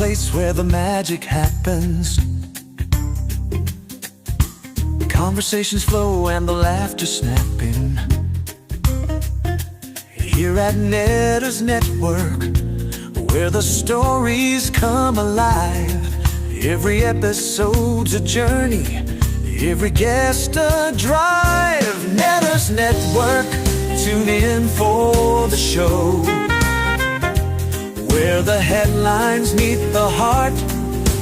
place where the magic happens. Conversations flow and the laughter snapping. Here at Netter's Network, where the stories come alive. Every episode's a journey, every guest a drive. Netter's Network, tune in for the show, where the headlines meet the heart,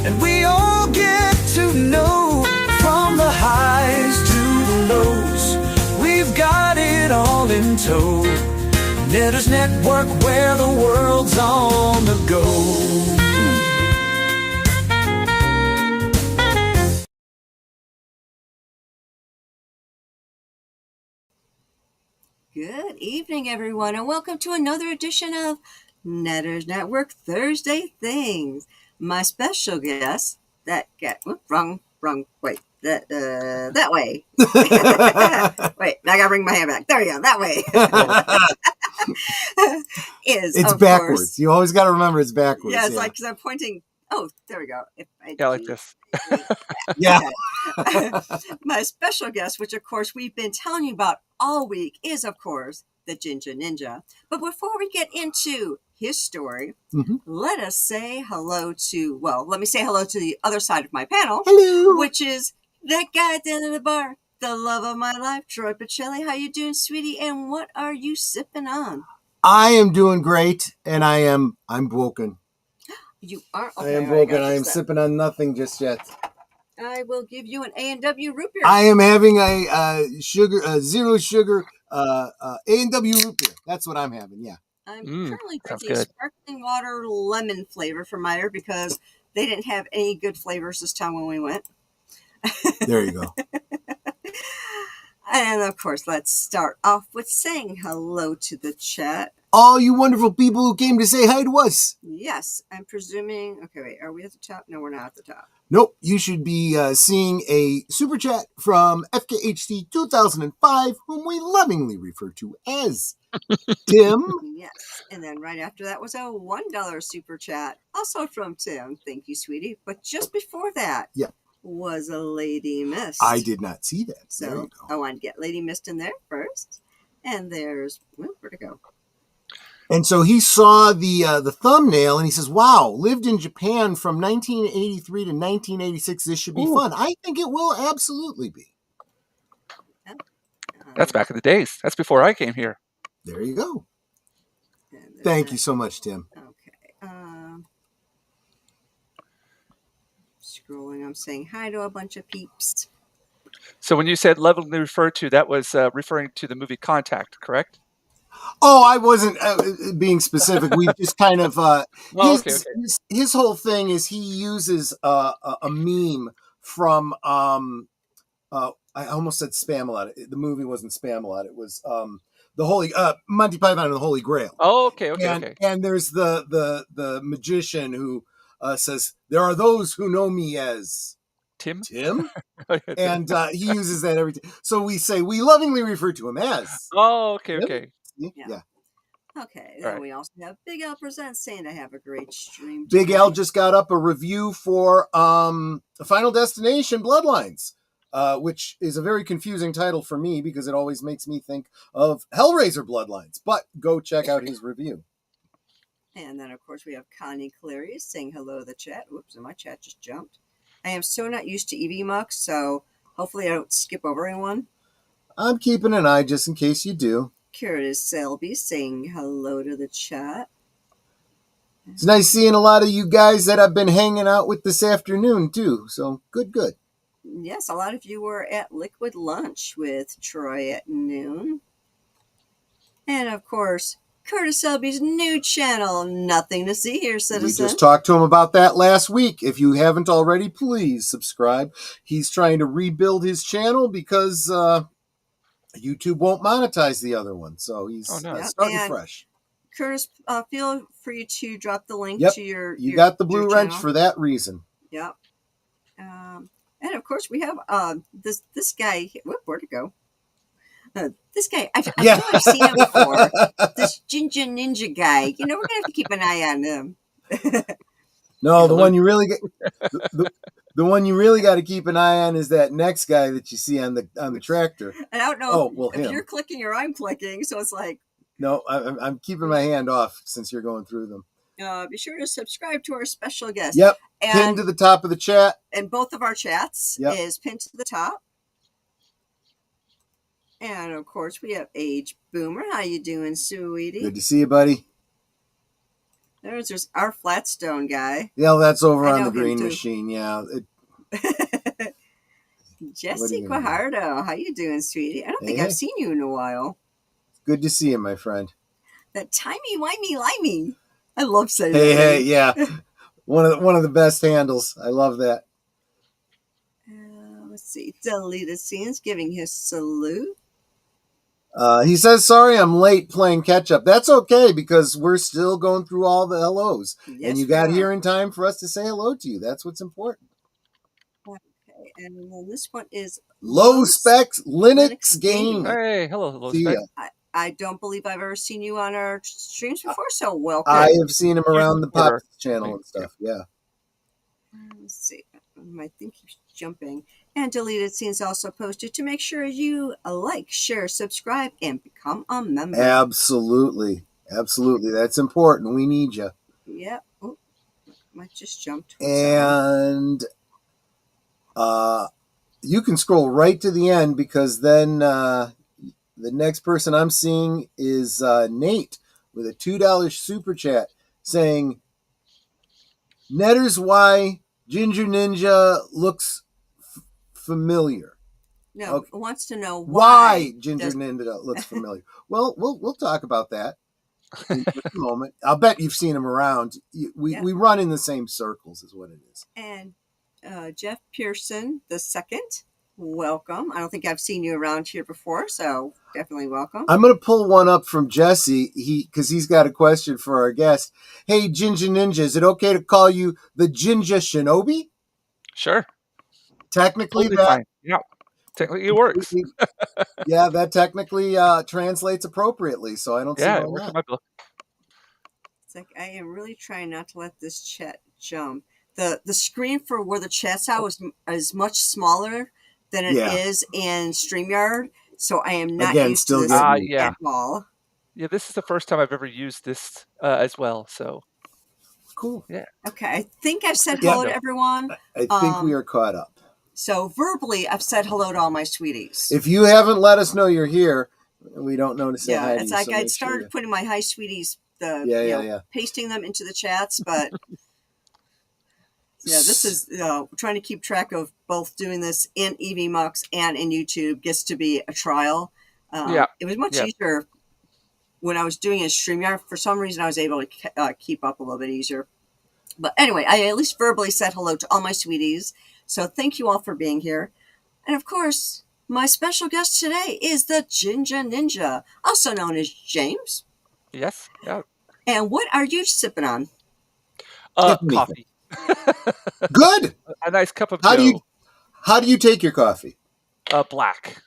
and we all get to know. From the highs to the lows, we've got it all in tow. Netter's Network, where the world's on the go. Good evening, everyone, and welcome to another edition of Netter's Network Thursday Things. My special guest, that way. Wait, I gotta bring my hand back. There we go, that way. It's backwards. Course, you always got to remember it's backwards. Yeah, it's like, because I'm pointing. Oh, there we go. Like this. Yeah. My special guest, which of course we've been telling you about all week, is of course the Jinja Ninja. But before we get into his story, let us say hello to, let me say hello to the other side of my panel. Hello. Which is that guy at the end of the bar, the love of my life, Troy Pacelli. How you doing, sweetie? And what are you sipping on? I am doing great, and I'm broken. You are? Okay, I am broken. I am sipping on nothing just yet. I will give you an A&W root beer. I am having a zero sugar A&W root beer. That's what I'm having, yeah. I'm currently drinking sparkling water lemon flavor from Meyer because they didn't have any good flavors this time when we went. There you go. And of course, let's start off with saying hello to the chat. All you wonderful people who came to say hi to us. Yes, I'm presuming. Okay, wait, are we at the top? No, we're not at the top. Nope, you should be seeing a super chat from FKHC 2005, whom we lovingly refer to as Tim. Yes, and then right after that was a $1 super chat, also from Tim. Thank you, sweetie. But just before that, was a Lady Mist. I did not see that. So I wanted to get Lady Mist in there first. And there's, where'd it go? And so he saw the thumbnail and he says, wow, lived in Japan from 1983 to 1986. This should be fun. I think it will absolutely be. That's back in the days. That's before I came here. There you go. Thank you so much, Tim. Okay. Scrolling, I'm saying hi to a bunch of peeps. So when you said lovingly referred to, that was referring to the movie Contact, correct? Oh, I wasn't being specific. We just kind of his whole thing is he uses a meme from I almost said Spamalot. The movie wasn't Spamalot. It was the Holy Monty Python and the Holy Grail. Oh, okay. And there's the magician who says, there are those who know me as Tim, and he uses that every time. So we say we lovingly refer to him as. Oh, okay. Yeah. Okay. Then we also have Big Al Presents saying to have a great stream. Big Al just got up a review for Final Destination Bloodlines, which is a very confusing title for me because it always makes me think of Hellraiser Bloodlines. But go check out his review. And then, of course, we have Connie Cleary saying hello to the chat. Whoops, and my chat just jumped. I am so not used to EV Mux, so hopefully I don't skip over anyone. I'm keeping an eye just in case you do. Curtis Selby saying hello to the chat. It's nice seeing a lot of you guys that I've been hanging out with this afternoon, too. So, good. Yes, a lot of you were at Liquid Lunch with Troy at noon. And, of course, Curtis Selby's new channel, Nothing to See Here, Citizen. We just talked to him about that last week. If you haven't already, please subscribe. He's trying to rebuild his channel because YouTube won't monetize the other one. So he's starting fresh. Curtis, feel free to drop the link to your You got the blue wrench channel. for that reason. Yep. And, of course, we have this guy. Where'd it go? This guy, I feel like I've seen him before. This Jinja Ninja guy. We're going to have to keep an eye on him. No, He's a the one loser. you really get the one you really got to keep an eye on is that next guy that you see on the tractor. And I don't know Oh, well, if him. you're clicking or I'm clicking, so it's like. No, I'm keeping my hand off since you're going through them. Be sure to subscribe to our special guest. Yep, and pinned to the top of the chat. And both of our chats Yep. is pinned to the top. And of course, we have Age Boomer. How you doing, sweetie? Good to see you, buddy. There's our Flatstone guy. Yeah, that's over I on know the him green too. machine. Yeah. Jesse Guajardo, how you doing, sweetie? I don't think Hey. I've seen you in a while. Good to see you, my friend. That timey-wimey-limey. I love saying that. Hey, yeah. One of the best handles. I love that. Let's see. Deleted Scenes giving his salute. He says, sorry, I'm late playing catch up. That's okay because we're still going through all the hellos. Yes, and you got here in time for us to say hello to you. That's what's important. Okay, and then this one is Low Specs Linux Gaming. Hey, hello, Low Specs. I don't believe I've ever seen you on our streams before, so welcome. I have seen him around the Pop channel and stuff, yeah. Let's see. I think he's jumping. And Deleted Scenes also posted to make sure you like, share, subscribe, and become a member. Absolutely. Absolutely. That's important. We need you. Yep. Oh, might just jump. And you can scroll right to the end because then the next person I'm seeing is Nate with a $2 super chat saying, Netters, why Ginger Ninja looks familiar. No, okay. Wants to know why Ginger Ninja looks familiar. Well, we'll talk about that in just a moment. I'll bet you've seen him around. We run in the same circles, is what it is. And Jeff Pearson the second, welcome. I don't think I've seen you around here before, so definitely welcome. I'm going to pull one up from Jesse because he's got a question for our guest. Hey, Jinja Ninja, is it okay to call you the Jinja Shinobi? Sure. Technically, totally fine. Yeah, technically it works. Yeah, that technically translates appropriately, so I don't see why it works in my book. It's like I am really trying not to let this chat jump. The screen for where the chat's out is much smaller than it is in StreamYard, so I am not used to this at all. Yeah, this is the first time I've ever used this as well, so. Cool. Yeah. Okay, I think I've said hello to everyone. I think we are caught up. So verbally, I've said hello to all my sweeties. If you haven't let us know you're here, we don't know to say hi to you. It's like I started putting my hi sweeties, pasting them into the chats, but this is trying to keep track of both doing this in EVMux and in YouTube gets to be a trial. It was much easier when I was doing it in StreamYard. For some reason, I was able to keep up a little bit easier. But anyway, I at least verbally said hello to all my sweeties. So thank you all for being here. And of course, my special guest today is the Jinja Ninja, also known as James. Yes. Yeah. And what are you sipping on? Coffee. Good. A nice cup of Joe. How do you take your coffee? Black.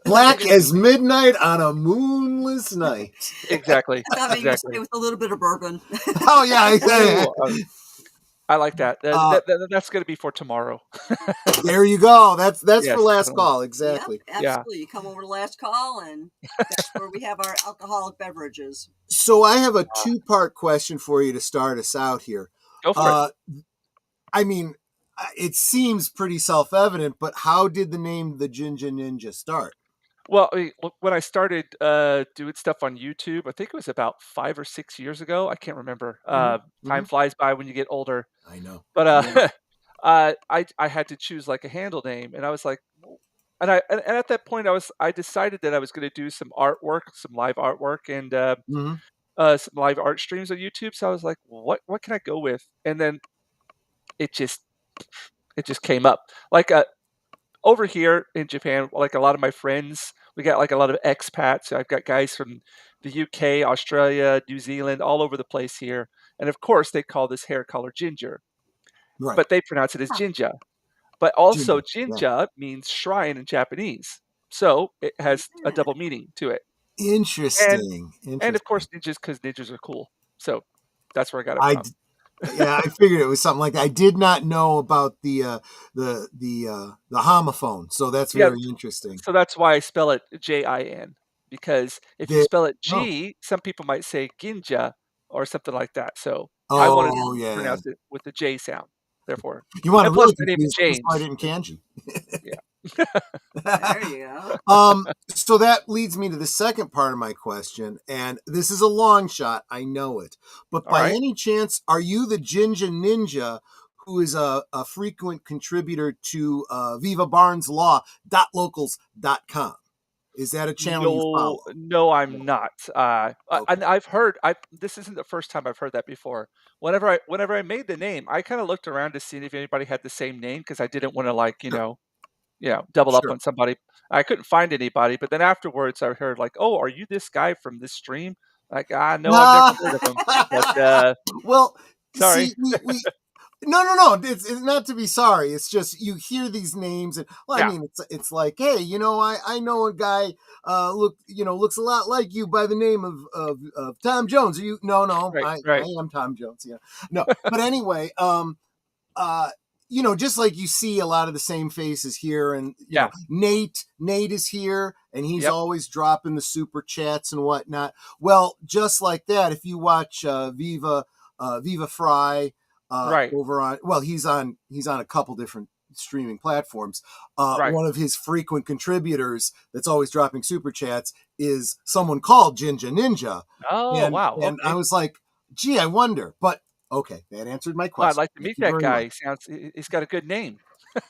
Black as midnight on a moonless night. Exactly. I thought maybe you say with a little bit of bourbon. Oh yeah, exactly. I like that. That's going to be for tomorrow. There you go. That's for last call. Exactly. Yep, absolutely. You come over to last call, and that's where we have our alcoholic beverages. So I have a two-part question for you to start us out here. Go for it. I mean, it seems pretty self-evident, but how did the name the Jinja Ninja start? Well, when I started doing stuff on YouTube, I think it was about 5 or 6 years ago. I can't remember. Time flies by when you get older. I know. But I had to choose like a handle name, and I was like, and at that point I decided that I was going to do some artwork, some live artwork, and some live art streams on YouTube. So I was like, what can I go with? And then it just came up like over here in Japan, like a lot of my friends, we got like a lot of expats. I've got guys from the UK, Australia, New Zealand, all over the place here. And of course, they call this hair color ginger, but they pronounce it as Jinja. But also, Jinja means shrine in Japanese. So it has a double meaning to it. Interesting. And of course, ninjas, because ninjas are cool. So that's where I got it from. Yeah, I figured it was something like that. I did not know about the homophone, so that's Yeah, very interesting. so that's why I spell it Jin, because if you There, spell it oh, G, some people might say Ginja or something like that. So I wanted to oh yeah. pronounce it with the J sound. Therefore, You want to and plus really my name is confuse? That's why I James. didn't kanji. Yeah. There you go. So that leads me to the second part of my question, and this is a long shot, I know it. But All by right. any chance, are you the Jinja Ninja who is a frequent contributor to Viva Barnes Law .locals.com? Is that a channel you No, follow? no, I'm not. Okay. And I've heard. I This isn't the first time I've heard that before. Whenever I made the name, I kind of looked around to see if anybody had the same name because I didn't want to like Sure. double up Sure. on somebody. I couldn't find anybody, but then afterwards I heard like, "Oh, are you this guy from this stream?" Like, no, I've never heard of him. But Well, sorry. see, we no. It's not to be sorry. It's just you hear these names, and well, I Yeah. mean, it's like, hey, I know a guy, looks a lot like you by the name of Tom Jones. Are you? No, Right. I Right. am Tom Jones. Yeah, no, but anyway, uh, just like you see a lot of the same faces here, and Yeah. Nate is here, and he's Yep. always dropping the super chats and whatnot. Well, just like that, if you watch Viva Fry Right. over on, well, he's on a couple different streaming platforms. Right. One of his frequent contributors that's always dropping super chats is someone called Jinja Ninja, Oh, and wow. and I Okay. was like, gee, I wonder, but. Okay, that answered my Well, I'd question. like to Thank meet you that very much. guy. He's got a good name.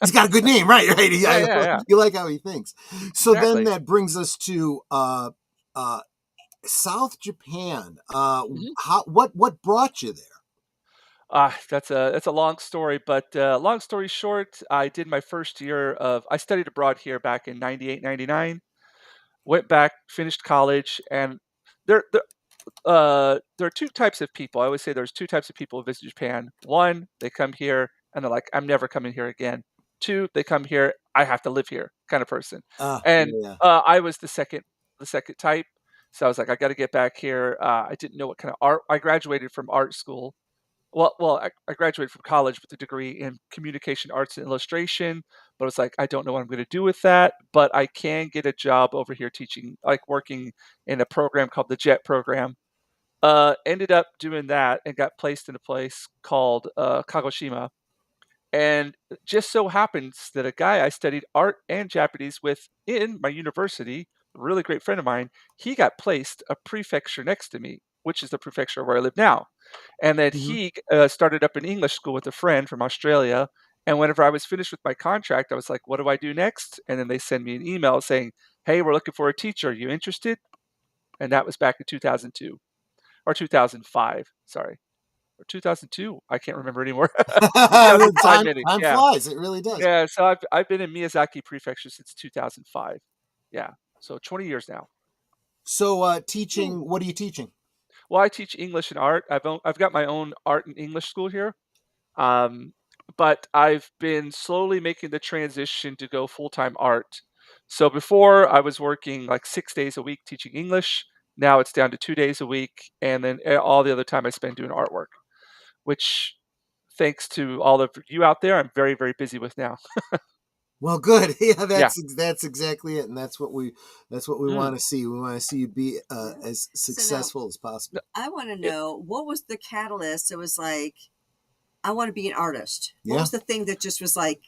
He's got a good name, right? Right. Yeah. Yeah. Yeah. You like how he thinks. So then Exactly. that brings us to uh, South Japan. Mhm. What brought you there? That's a long story, but long story short, I did my first year of I studied abroad here back in 98, 99. Went back, finished college, and there there there are two types of people. I always say there's two types of people who visit Japan. One, they come here and they're like, I'm never coming here again. Two, they come here, I have to live here kind of person. And Yeah. I was the second type. So I was like, I got to get back here. I didn't know what kind of art. I graduated from art school. I graduated from college with a degree in communication arts and illustration, but it's like I don't know what I'm going to do with that. But I can get a job over here teaching, like working in a program called the JET program. Ended up doing that and got placed in a place called Kagoshima. And it just so happens that a guy I studied art and Japanese with in my university, a really great friend of mine, he got placed a prefecture next to me, which is the prefecture where I live now. And that Hmm. he started up an English school with a friend from Australia. And whenever I was finished with my contract, I was like, what do I do next? And then they send me an email saying, hey, we're looking for a teacher. Are you interested? And that was back in 2002 or 2005. Sorry, or 2002. I can't remember anymore. 2005 maybe. Time Yeah. flies. It really does. Yeah. So I've been in Miyazaki Prefecture since 2005. Yeah. So 20 years now. So Hmm. teaching. What are you teaching? Well, I teach English and art. I've got my own art and English school here. Um, but I've been slowly making the transition to go full-time art. So before I was working like 6 days a week teaching English. Now it's down to 2 days a week, and then all the other time I spend doing artwork, which, thanks to all of you out there, I'm very, very busy with now. Well, good. Yeah, Yeah. that's exactly it, and that's what we Mm. want to see. We want to see you be Yeah. as So now successful as possible. I want to It, know what was the catalyst? It was like, I want to be an artist. What Yeah. was the thing that just was like,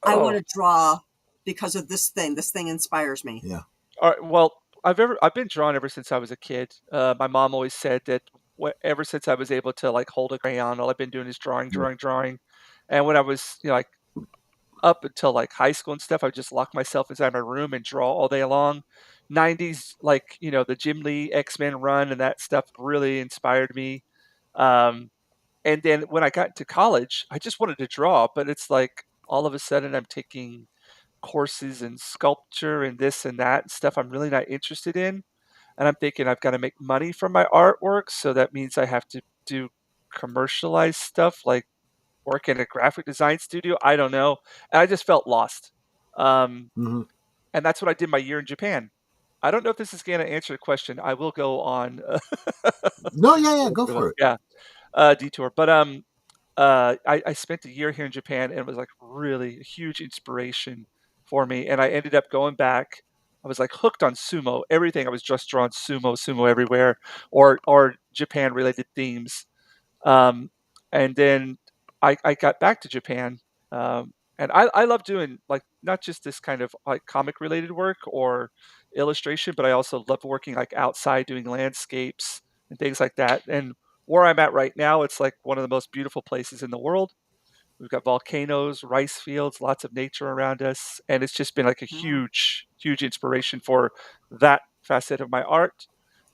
I want oh, to draw because of this thing? This thing inspires me. Yeah. all right. Well, I've been drawing ever since I was a kid. My mom always said that ever since I was able to like hold a crayon, all I've been doing is drawing, Yeah. drawing, drawing. And when I was like up until like high school and stuff, I would just lock myself inside my room and draw all day long. 90s, like the Jim Lee X-Men run and that stuff really inspired me. Um, and then when I got into college, I just wanted to draw, but it's like all of a sudden I'm taking courses in sculpture and this and that and stuff I'm really not interested in. And I'm thinking I've got to make money from my artwork, so that means I have to do commercialized stuff like work in a graphic design studio. I don't know. And I just felt lost. Um, Hmm. and that's what I did my year in Japan. I don't know if this is going to answer the question. I will go on No, yeah, yeah. Go for it. yeah, detour. But I spent a year here in Japan, and it was like really a huge inspiration for me. And I ended up going back. I was like hooked on sumo. Everything I was just drawing sumo everywhere, or Japan related themes. Um, and then I got back to Japan, and I love doing like not just this kind of like comic related work or illustration, but I also love working like outside doing landscapes and things like that. And where I'm at right now, it's like one of the most beautiful places in the world. We've got volcanoes, rice fields, lots of nature around us, and it's just been like a Wow. huge inspiration for that facet of my art.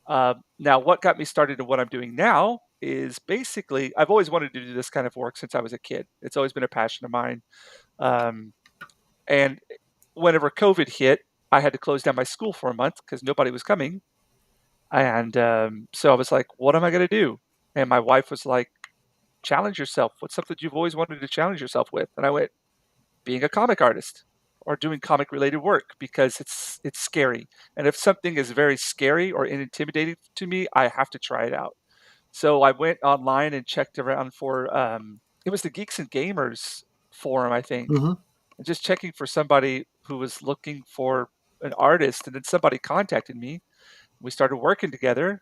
Now, what got me started in what I'm doing now is basically I've always wanted to do this kind of work since I was a kid. It's always been a passion of mine. Um, and whenever COVID hit, I had to close down my school for a month because nobody was coming. And so I was like, what am I going to do? And my wife was like, challenge yourself. What's something you've always wanted to challenge yourself with? And I went, being a comic artist or doing comic related work because it's scary. And if something is very scary or intimidating to me, I have to try it out. So I went online and checked around for it was the Geeks and Gamers forum, I think, Mm-hmm. and just checking for somebody who was looking for an artist, and then somebody contacted me. We started working together,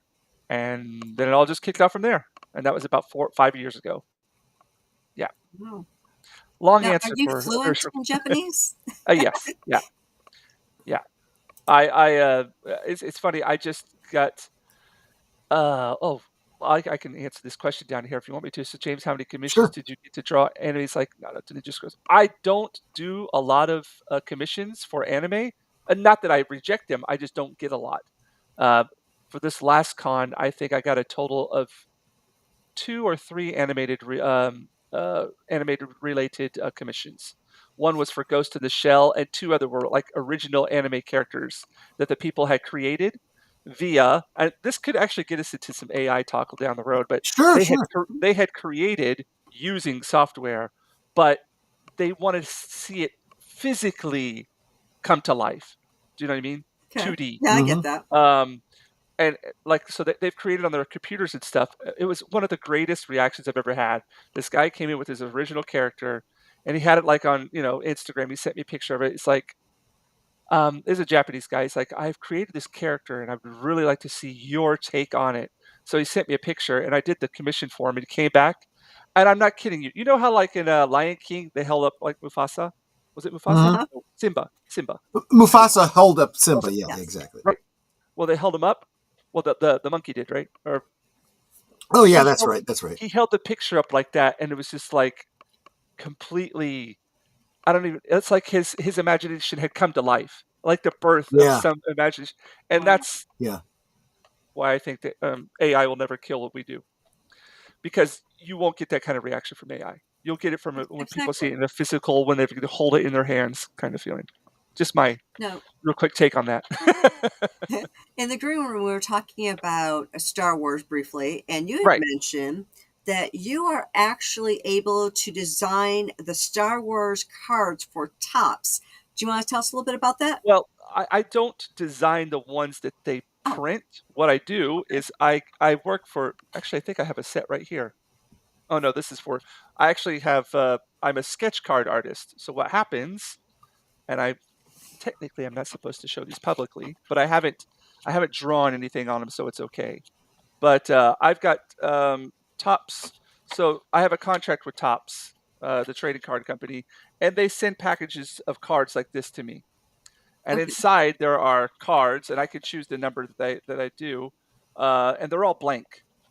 and then it all just kicked off from there. And that was about 4 or 5 years ago. Yeah, Wow. long Now, are answer you for a very fluent short. in Japanese? Yes, yeah, yeah. It's funny. I just got oh, I can answer this question down here if you want me to. So, James, how many commissions Sure. did you get to draw animes like Naruto Ninja Scrolls? I don't do a lot of commissions for anime, and not that I reject them. I just don't get a lot. Uh, for this last con, I think I got a total of 2 or 3 animated related commissions. One was for Ghost in the Shell, and 2 other were like original anime characters that the people had created via. And this could actually get us into some AI talk down the road, but Sure. Sure. they had created using software, but they wanted to see it physically come to life. Do you know what I mean? Okay. 2D. Yeah, I Mm-hmm. get that. And like so they've created on their computers and stuff. It was one of the greatest reactions I've ever had. This guy came in with his original character, and he had it like on Instagram. He sent me a picture of it. It's like there's a Japanese guy. He's like, I've created this character, and I would really like to see your take on it. So he sent me a picture, and I did the commission for him. And he came back, and I'm not kidding you. You know how like in Lion King they held up like Mufasa? Was it Mufasa? Mm-hmm. Uh-huh. No, Simba. Simba. Mufasa held up Simba. Okay. Yeah, Yes. exactly. Right. Well, they held him up. Well, the monkey did, right? Or Oh, yeah, he that's held right. That's right. he held the picture up like that, and it was just like completely. I don't even. It's like his imagination had come to life, like the birth of Yeah. some imagination, and Wow. that's Yeah. why I think that AI will never kill what we do, because you won't get that kind of reaction from AI. You'll get it from it when people see Exactly. it in the physical, when they hold it in their hands, kind of feeling. Just my No. real quick take on that. In the green room, we were talking about Star Wars briefly, and you had Right. mentioned that you are actually able to design the Star Wars cards for tops. Do you want to tell us a little bit about that? Well, I don't design the ones that they Oh, print. What I do okay. is I work for. Actually, I think I have a set right here. Oh no, this is for. I actually have. I'm a sketch card artist. So what happens? And I technically I'm not supposed to show these publicly, but I haven't. I haven't drawn anything on them, so it's okay. But I've got Tops. So I have a contract with Tops, the trading card company, and they send packages of cards like this to me. And Okay. inside there are cards, and I can choose the number that I do, and they're all blank.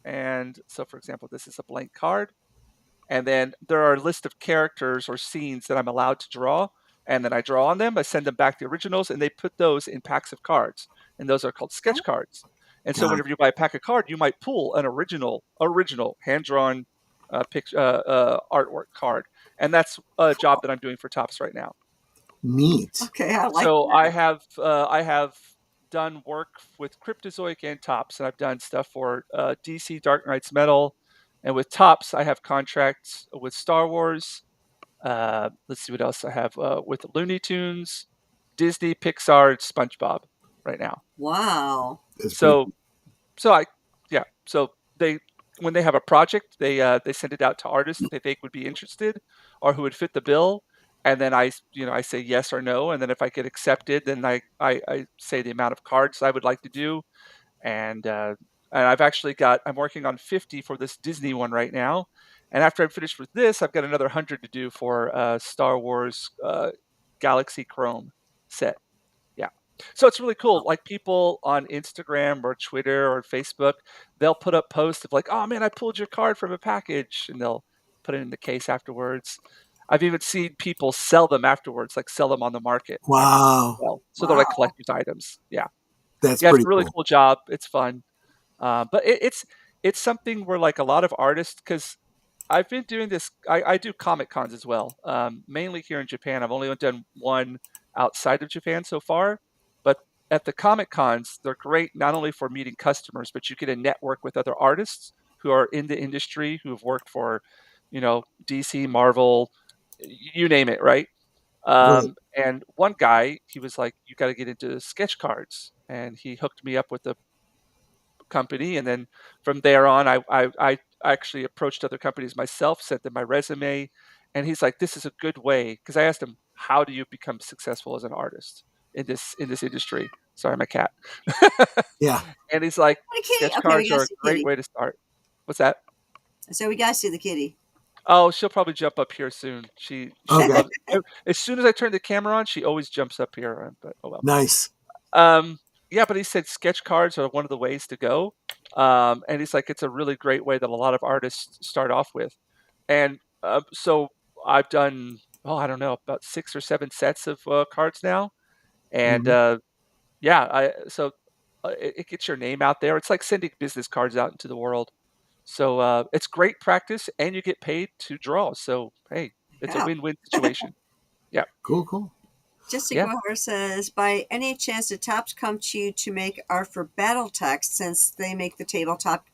And so, for example, this is a blank card, and then there are a list of characters or scenes that I'm allowed to draw, and then I draw on them. I send them back the originals, and they put those in packs of cards, and those are called sketch Oh, cards. And so, Yeah. whenever you buy a pack of card, you might pull an original hand drawn picture artwork card, and that's a job that I'm doing for Tops right now. Neat. okay. I like So that. I have done work with Cryptozoic and Tops, and I've done stuff for DC Dark Knights Metal, and with Tops I have contracts with Star Wars. Let's see what else I have with Looney Tunes, Disney, Pixar, SpongeBob right now. Wow. That's pretty So cool. so I yeah so they when they have a project, they send it out to artists that they think would be interested or who would fit the bill, and then I say yes or no, and then if I get accepted, then I say the amount of cards I would like to do, and I've actually I'm working on 50 for this Disney one right now, and after I'm finished with this, I've got another 100 to do for Star Wars Galaxy Chrome set. Yeah. So it's really cool. Like people on Instagram or Twitter or Facebook, they'll put up posts of like, "Oh man, I pulled your card from a package," and they'll put it in the case afterwards. I've even seen people sell them afterwards, like sell them on the market afterwards as Wow. well. So they're like Wow. collector's items. Yeah. That's Yeah, it's pretty a really cool. cool job. It's fun. But it's something where like a lot of artists, because I've been doing this. I do comic cons as well, mainly here in Japan. I've only done one outside of Japan so far, but at the comic cons, they're great not only for meeting customers, but you get a network with other artists who are in the industry who have worked for, DC, Marvel, you name it, right? Right. And one guy, he was like, "You got to get into sketch cards," and he hooked me up with the company, and then from there on, I actually approached other companies myself, sent them my resume, and he's like, "This is a good way." Because I asked him, "How do you become successful as an artist in this industry?" Sorry, my cat. Yeah. And he's like, The kitty. "Sketch Okay, we cards gotta are a see the great kitty. way to start." What's that? So we gotta see the kitty. Oh, she'll probably jump up here soon. She Okay. loves. As soon as I turn the camera on, she always jumps up here. But oh well. Nice. Um, yeah, but he said sketch cards are one of the ways to go. And he's like, it's a really great way that a lot of artists start off with. And so I've done, oh, I don't know, about 6 or 7 sets of cards now. And Hmm. yeah, it gets your name out there. It's like sending business cards out into the world. So it's great practice, and you get paid to draw. So hey, it's a Yeah. win-win situation. Yeah, Cool. Cool. Jessica yeah. Moore says, by any chance did Tops come to you to make art for BattleTech since they make the tabletop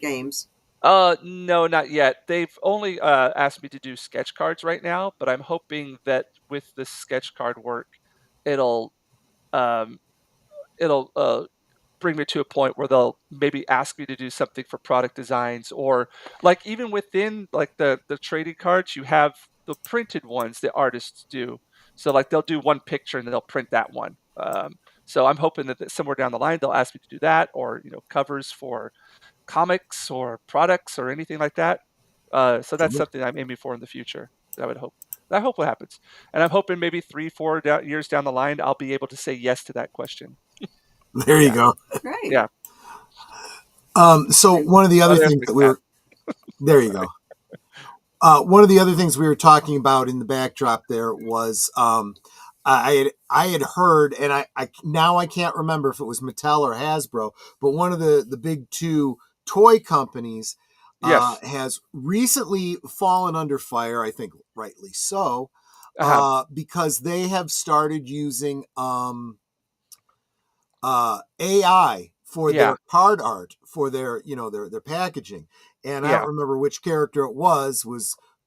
games? No, not yet. They've only asked me to do sketch cards right now, but I'm hoping that with the sketch card work, it'll um, it'll bring me to a point where they'll maybe ask me to do something for product designs, or like even within like the trading cards, you have the printed ones that artists do. So like they'll do one picture and they'll print that one. So I'm hoping that somewhere down the line they'll ask me to do that, or covers for comics or products or anything like that. So that's Cool. something I'm aiming for in the future. I would hope. I hope what happens, and I'm hoping maybe 3, 4 years down the line, I'll be able to say yes to that question. There you Yeah, go. Great. yeah. So one of the Oh, other there's things my that we cat. were there you Sorry. go. One of the other things we were talking about in the backdrop there was I had heard, and I now I can't remember if it was Mattel or Hasbro, but one of the big two toy companies Yes. has recently fallen under fire. I think rightly so, Uh-huh. because they have started using AI for Yeah. their card art, for their their packaging, and I don't Yeah. remember which character it was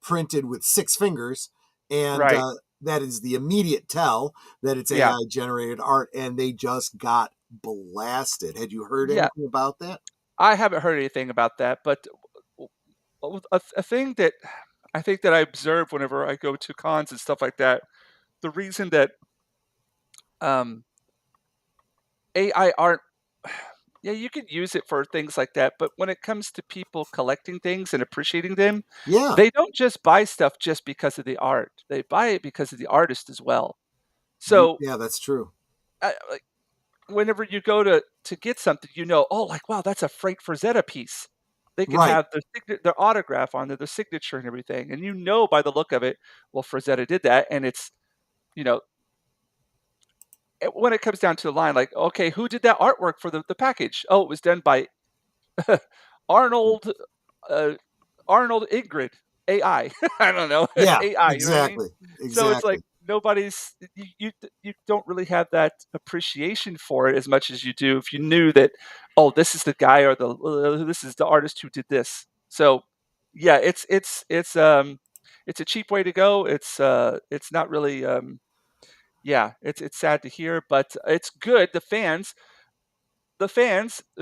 printed with 6 fingers, and Right. that is the immediate tell that it's Yeah. AI generated art, and they just got blasted. Had you heard Yeah. anything about that? I haven't heard anything about that, but a thing that I think that I observe whenever I go to cons and stuff like that, the reason that um, AI art, yeah, you could use it for things like that, but when it comes to people collecting things and appreciating them, Yeah, they don't just buy stuff just because of the art. They buy it because of the artist as well. So, yeah, that's true. like, whenever you go to get something, oh, like, wow, that's a Frank Frazetta piece. They can Right. have their autograph on there, their signature and everything, and by the look of it, well, Frazetta did that, and it's you know when it comes down to the line, like, okay, who did that artwork for the package? Oh, it was done by Arnold uh, Arnold Ingrid AI. I don't know Yeah, AI. You know what I mean? exactly, So it's like exactly. nobody's you don't really have that appreciation for it as much as you do if you knew that, oh, this is the guy, or this is the artist who did this. So yeah, it's a cheap way to go. It's not really yeah, it's sad to hear, but it's good. The fans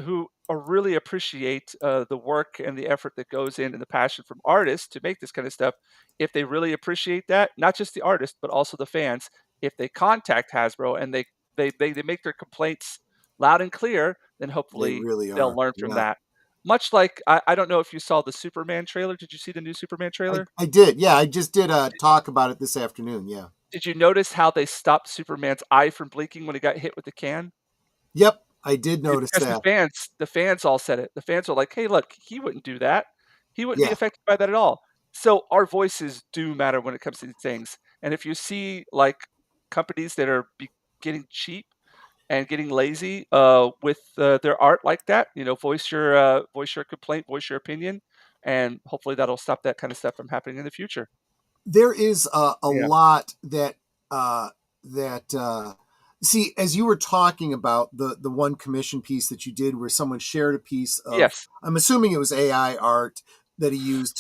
who or really appreciate the work and the effort that goes in and the passion from artists to make this kind of stuff, if they really appreciate that, not just the artist, but also the fans, if they contact Hasbro and they make their complaints loud and clear, then They hopefully really they'll are. learn from Yeah. that. Much like I don't know if you saw the Superman trailer. Did you see the new Superman trailer? I did. Yeah, I just did a talk about it this afternoon. Yeah. Did you notice how they stopped Superman's eye from blinking when he got hit with the can? Yep, I did It's notice because that. the fans all said it. The fans are like, "Hey, look, he wouldn't do that. He wouldn't be Yeah. affected by that at all." So our voices do matter when it comes to these things. And if you see like companies that are getting cheap and getting lazy with their art like that, voice your complaint, voice your opinion, and hopefully that'll stop that kind of stuff from happening in the future. There is a Yeah. lot that that see, as you were talking about the one commission piece that you did where someone shared a piece of, Yes. I'm assuming it was AI art that he used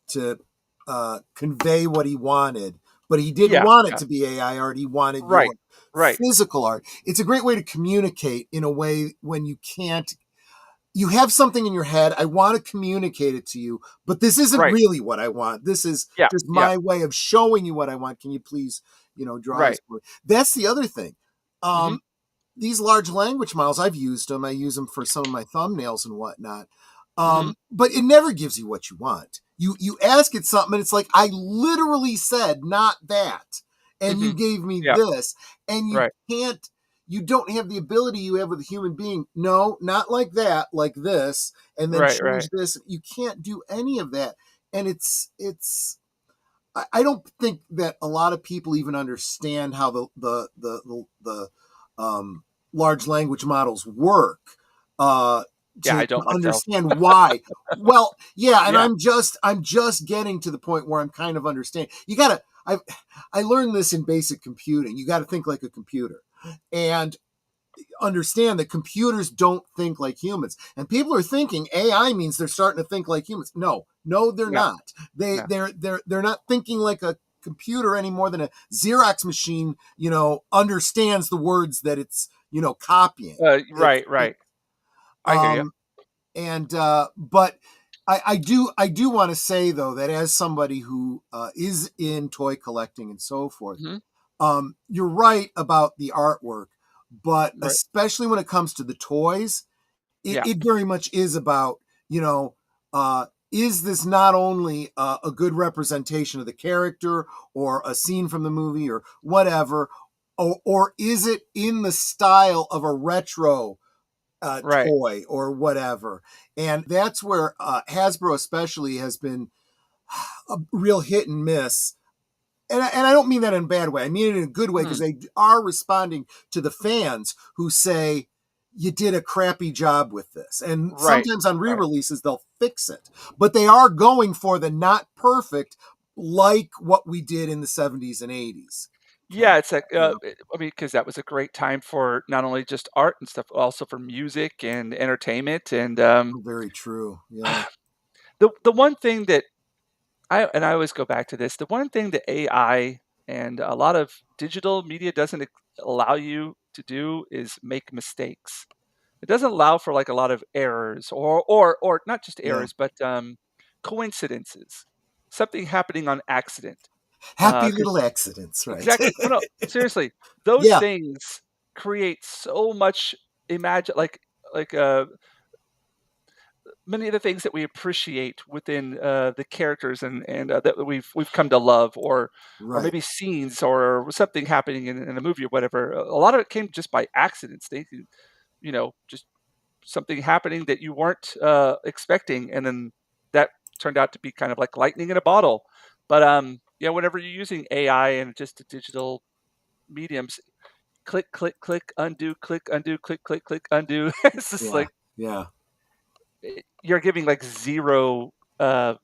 to convey what he wanted, but he didn't Yeah. want it Yeah. to be AI art. He wanted Right. your Right. physical art. It's a great way to communicate in a way when you can't, you have something in your head. I want to communicate it to you, but this isn't Right. really what I want. This is Yeah. just Yeah. my way of showing you what I want. Can you please, draw this Right. for me? That's the other thing. Hmm. These large language models, I've used them. I use them for some of my thumbnails and whatnot. Hmm. But it never gives you what you want. You ask it something, and it's like, I literally said not that, and Hmm. you gave me Yeah. this, and Right. you don't have the ability you have with a human being. No, not like that, like this, and then Right. Right. change this. You can't do any of that, and it's. I don't think that a lot of people even understand how the large language models work. Uh, Yeah. to I don't myself. understand why. Well, yeah, and Yeah. I'm just getting to the point where I'm kind of understanding. I learned this in basic computing. You got to think like a computer, and understand that computers don't think like humans. And people are thinking AI means they're starting to think like humans. No, they're No. not. No. They're not thinking like a computer any more than a Xerox machine, understands the words that it's, copying. Right. Right. I hear you. Um, and but I do want to say though that as somebody who is in toy collecting and so forth, Hmm. you're right about the artwork, but Right. especially when it comes to the toys, Yeah. it very much is about, is this not only a good representation of the character or a scene from the movie or whatever, or is it in the style of a retro Right. toy or whatever? And that's where Hasbro especially has been a real hit and miss, and I don't mean that in a bad way. I mean it in a good way because Hmm. they are responding to the fans who say, you did a crappy job with this. And Right. sometimes on Right. re-releases, they'll fix it. But they are going for the not perfect, like what we did in the 70s and 80s. Yeah. It's like, You know, I mean, because that was a great time for not only just art and stuff, but also for music and entertainment. And very true. Yeah. the one thing that I always go back to this. The one thing that AI and a lot of digital media doesn't allow you to do is make mistakes. It doesn't allow for like a lot of errors or not just Yeah. errors, but coincidences. Something happening on accident. Happy 'Cause little accidents, right? exactly, no, seriously, those Yeah. things create so much imagine like many of the things that we appreciate within the characters and that we've come to love, or Right. maybe scenes or something happening in a movie or whatever. A lot of it came just by accidents. Just something happening that you weren't expecting, and then that turned out to be kind of like lightning in a bottle. But yeah, whenever you're using AI and just the digital mediums, click, click, click, undo, click, undo, click, click, click, undo. It's just Yeah. like Yeah. you're giving like zero, uh,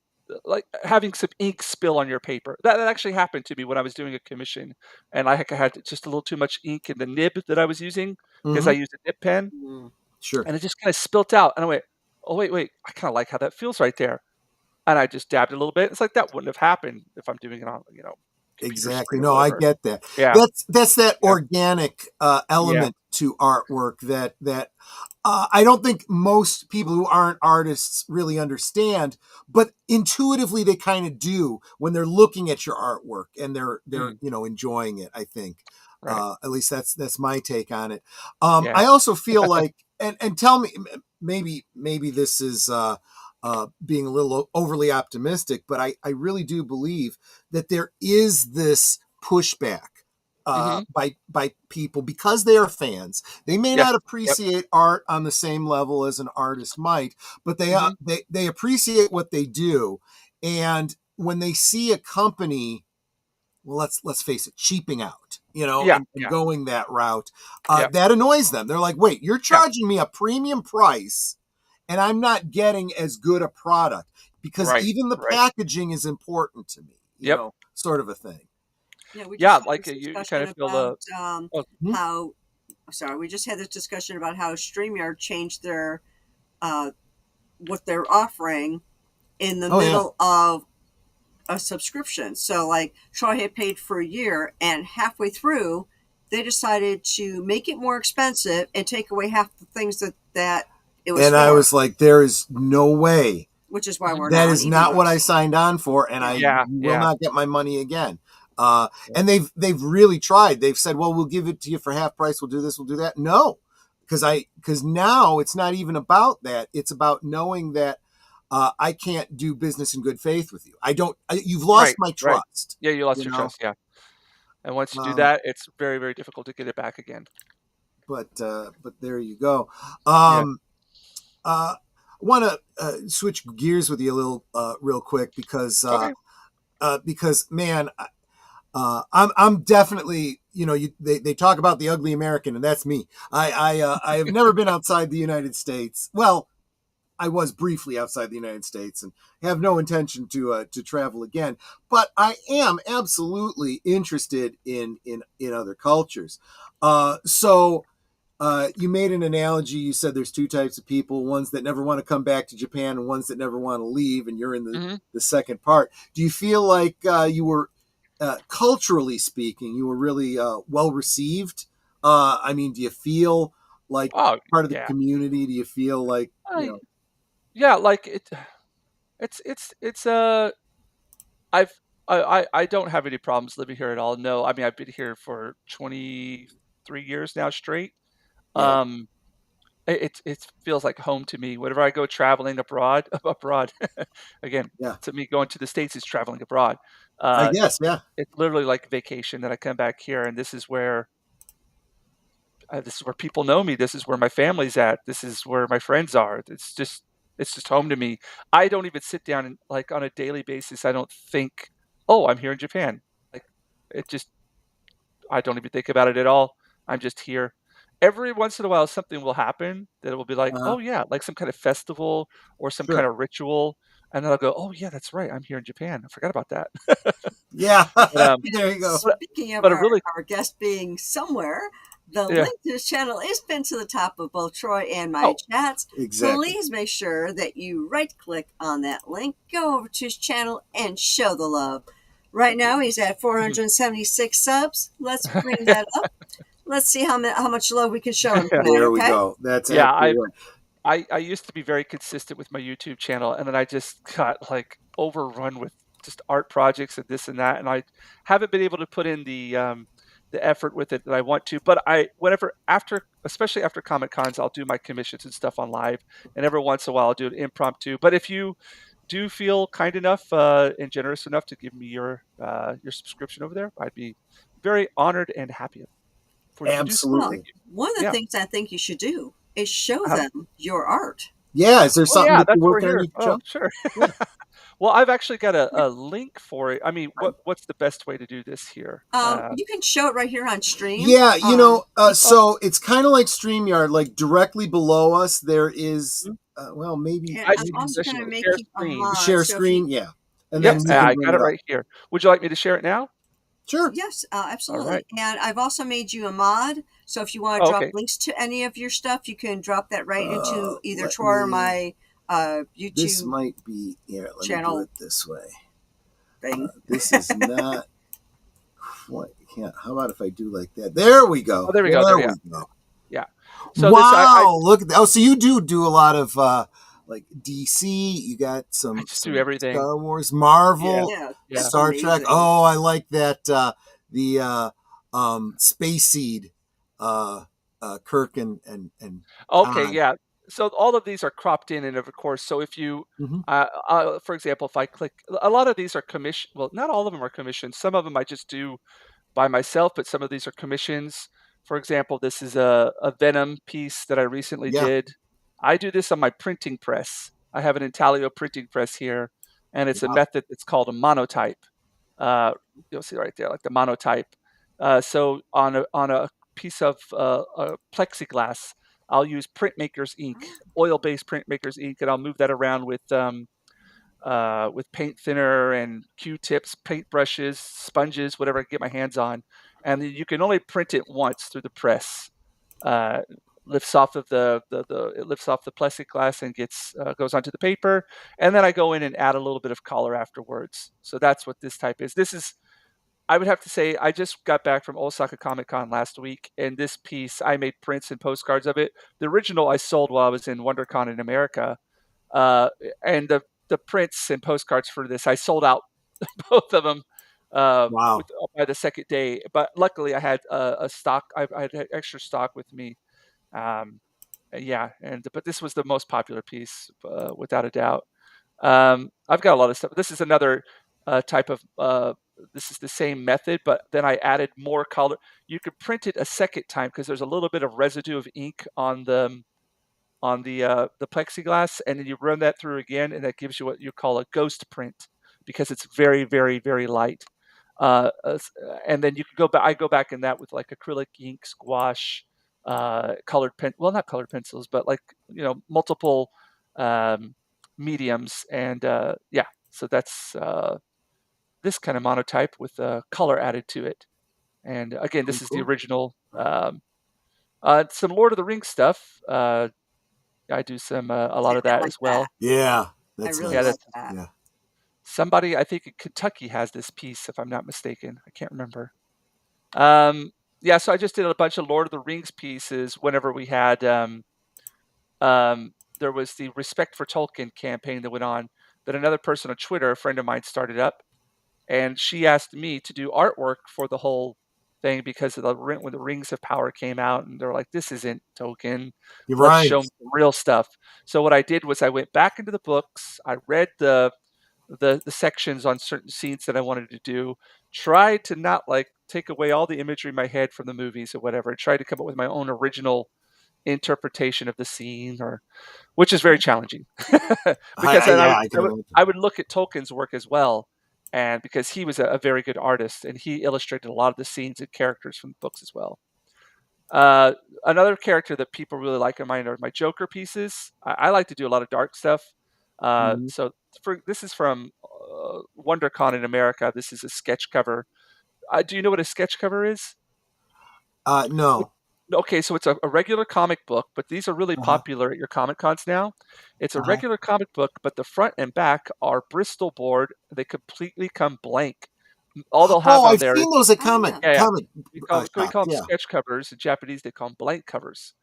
like having some ink spill on your paper. That actually happened to me when I was doing a commission, and I had just a little too much ink in the nib that I was using because I Hmm. used a nib pen, Sure. and it just kind of spilt out. And I went, "Oh wait, I kind of like how that feels right there." And I just dabbed it a little bit. It's like that wouldn't have happened if I'm doing it on, computer Exactly. screen or No, I whatever. get that. Yeah, That's that yeah, organic yeah, element to artwork that I don't think most people who aren't artists really understand, but intuitively they kind of do when they're looking at your artwork and they're enjoying it. I think, Right. at least that's my take on it. Yeah. I also feel like, and tell me, maybe this is being a little overly optimistic, but I really do believe that there is this pushback by people because they are fans. They may Yes. not Yep. appreciate art on the same level as an artist might, but they appreciate what they do. And when they see a company, well, let's face it, cheaping out, Yeah. and Yeah. going that route, Yep. that annoys them. They're like, wait, you're Yeah. charging me a premium price, and I'm not getting as good a product because Right. even the Right. packaging is important to me, Yep. sort of a thing. Yeah, we just Yeah. had Like this you discussion kind of feel about oh, Hmm? how. Sorry, we just had this discussion about how StreamYard changed their uh, what they're offering in the Oh yeah, middle of a subscription. So, like Troy had paid for a year, and halfway through, they decided to make it more expensive and take away half the things that it was and I for, was like, there is no way. which is why mhm. we're That now on is not what I eBooks. signed on for, and Yeah. I Yeah. will Yeah. not get my money again. Yeah. And they've really tried. They've said, "Well, we'll give it to you for half price. We'll do this. We'll do that." No, because now it's not even about that. It's about knowing that I can't do business in good faith with you. I don't. You've lost Right. my Right. trust. Yeah. You lost You your know. trust. Yeah. And once you do Um, that, it's very, very difficult to get it back again. but there you go. Yeah. I want to switch gears with you a little, real quick, Okay. because man, I'm definitely, they talk about the ugly American, and that's me. I have never been outside the United States. Well, I was briefly outside the United States and have no intention to travel again. But I am absolutely interested in other cultures. So you made an analogy. You said there's two types of people: ones that never want to come back to Japan, and ones that never want to leave. And you're in Hmm. the second part. Do you feel like you were, culturally speaking, you were really well received? I mean, do you feel like Oh, part of the yeah. community? Do you feel like I, yeah. Like it's I've I don't have any problems living here at all. No, I mean I've been here for 23 years now straight. Yeah, Um, it feels like home to me. Whenever I go traveling abroad, abroad again, yeah? to me going to the States is traveling abroad. I Uh, guess, yeah. it's literally like vacation that I come back here, and this is where people know me. This is where my family's at. This is where my friends are. It's just home to me. I don't even sit down and like on a daily basis. I don't think, oh, I'm here in Japan. Like it just I don't even think about it at all. I'm just here. Every once in a while, something will happen that it will be like, Uh-huh. oh yeah, like some kind of festival or some kind Sure. of ritual, and then I'll go, oh yeah, that's right. I'm here in Japan. I forgot about that. Yeah. But There you go. but Speaking of but it really, our guest being somewhere, the yeah. link to his channel is pinned to the top of both Troy and my Oh, chats. Exactly. Please make sure that you right click on that link, go over to his channel, and show the love. Right now, he's at 476 subs. Let's bring that up. Let's see how much love we can show him tonight, There we okay? go. That's yeah. absolutely right. I used to be very consistent with my YouTube channel, and then I just got like overrun with just art projects and this and that, and I haven't been able to put in the effort with it that I want to. But whenever after, especially after Comic Cons, I'll do my commissions and stuff on live, and every once in a while I'll do it impromptu. But if you do feel kind enough and generous enough to give me your subscription over there, I'd be very honored and happy for you to do so. Well, Thank Absolutely. you. one of the Yeah. things I think you should do is show Uh-huh. them your art. Yeah. Is there Oh something yeah, that you're that's what we're working on here. you can Oh, show? sure. Yeah. Well, I've actually got a link for it. I mean, what's the best way to do this here? You can show it right here on stream. Yeah, Oh, so it's kind of like StreamYard. Like directly below us, there is, mhm. well, maybe And I I'm see also the going to make share you a screen. mod. share So if you, screen. Yeah, and Yep, then we yes, can I bring got it it up. right here. Would you like me to share it now? Sure. yes, All right. absolutely. And I've also made you a mod. So if you want to Oh, drop okay. links to any of your stuff, you can drop that right into either Let Troy or me. my This YouTube might be. Here, let me do channel it this way. thing. This is not quite. Can't. How about if I do like that? There we Oh, go. there we go. There There, yeah. we go. Yeah. So this Wow, look at that. Oh, so you do a lot of like DC. You got I some just do everything. Star Wars, Yeah. Marvel, Yeah, Yeah. that's Star Trek. amazing. Oh, I like that the Space Seed Kirk and Okay, Khan. yeah. So all of these are cropped in, and of course, so if you, Hmm. for example, if I click, a lot of these are commission. Well, not all of them are commissioned. Some of them I just do by myself, but some of these are commissions. For example, this is a Venom piece that I recently Yeah. did. I do this on my printing press. I have an intaglio printing press here, and it's a Wow. method that's called a monotype. You'll see right there, like the monotype. So on a piece of plexiglass, I'll use printmaker's ink, oil-based printmaker's ink, and I'll move that around with paint thinner and Q-tips, paint brushes, sponges, whatever I can get my hands on. And you can only print it once through the press. Uh, lifts off of it lifts off the plexiglass and gets goes onto the paper. And then I go in and add a little bit of color afterwards. So that's what this type is. This is, I would have to say, I just got back from Osaka Comic Con last week, and this piece I made prints and postcards of it. The original I sold while I was in WonderCon in America, uh, and the prints and postcards for this I sold out both of them Wow. by the second day. But luckily, I had a stock. I had extra stock with me. Um, yeah, and but this was the most popular piece without a doubt. I've got a lot of stuff. This is another type of. This is the same method, but then I added more color. You could print it a second time because there's a little bit of residue of ink on the plexiglass, and then you run that through again, and that gives you what you call a ghost print because it's very, very, very light. And then you can go back. I go back in that with like acrylic ink, squash, colored pen. Well, not colored pencils, but like multiple um, mediums, and yeah. So that's this kind of monotype with color added to it. And again, Cool, this is the cool. original. Some Lord of the Rings stuff. I do some a Yeah, lot of I that like as that. well. Yeah, I that's really Yeah, nice. like that's that. Yeah. somebody I think in Kentucky has this piece, if I'm not mistaken. I can't remember. Um, yeah, so I just did a bunch of Lord of the Rings pieces whenever we had there was the Respect for Tolkien campaign that went on that another person on Twitter, a friend of mine, started up, and she asked me to do artwork for the whole thing because of when the Rings of Power came out, and they're like, "This isn't Tolkien. You're Let's right. show 'em some real stuff." So what I did was I went back into the books. I read the sections on certain scenes that I wanted to do. Tried to not like take away all the imagery in my head from the movies or whatever. Tried to come up with my own original interpretation of the scene, or which is very challenging because then Yeah, I can I imagine. would look at Tolkien's work as well, and because he was a very good artist and he illustrated a lot of the scenes and characters from the books as well. Uh, Another character that people really like of mine are my Joker pieces. I like to do a lot of dark stuff. Mhm. So this is from WonderCon in America. This is a sketch cover. Do you know what a sketch cover is? No. Okay, so it's a regular comic book, but these are really Uh-huh. popular at your Comic Cons now. It's a Uh-huh. regular comic book, but the front and back are Bristol board. They completely come blank. All they'll have Oh, on I've there is, seen those at Ah, yeah, yeah. comic We shops. call them Yeah. sketch covers. In Japanese, they call them blank covers.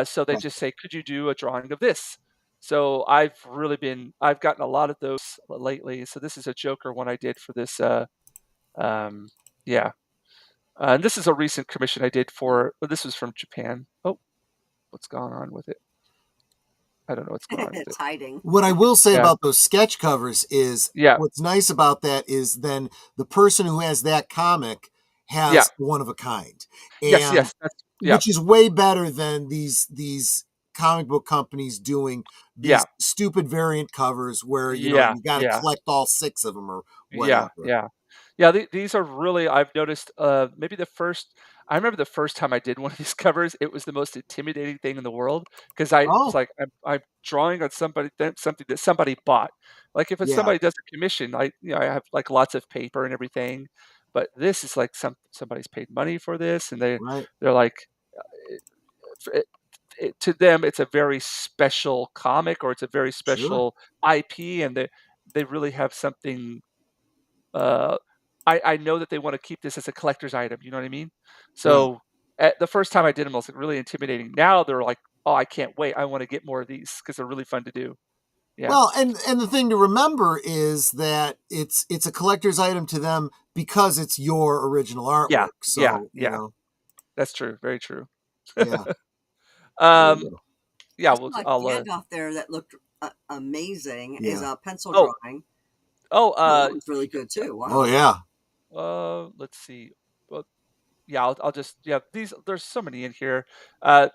So they Right. just say, "Could you do a drawing of this?" So I've gotten a lot of those lately. So this is a Joker one I did for this. Um, yeah, and this is a recent commission I did for. Well, this was from Japan. Oh, what's going on with it? I don't know what's going on with it. it's hiding. What I will say Yeah, about those sketch covers is yeah, what's nice about that is then the person who has that comic yeah. has one of a kind. Yes, And yes. Yeah, which is way better than these comic book companies doing yeah, these stupid variant covers where yeah, you got to yeah, collect all six of them or yeah, whatever. yeah. Yeah, these are really, I've noticed, maybe I remember the first time I did one of these covers, it was the most intimidating thing in the world because I was Oh, like, I'm drawing on something that somebody bought. Like if it's yeah, somebody does a commission, I have like lots of paper and everything, but this is like somebody's paid money for this, and right, they're like, it, to them, it's a very special comic or it's a very sure, special IP, and they really have something. Uh, I know that they want to keep this as a collector's item. You know what I mean? right. So the first time I did them, I was like really intimidating. Now they're like, oh, I can't wait. I want to get more of these because they're really fun to do. Yeah. Well, and the thing to remember is that it's a collector's item to them because it's your original artwork. Yeah. So Yeah. That's true. Very true. Yeah. Yeah. Like I'll. Gandalf there that looked amazing is a pencil Oh. drawing. Oh. That was really good too. Wow. Oh yeah. Let's see. Well, yeah. I'll just. Yeah. There's so many in here.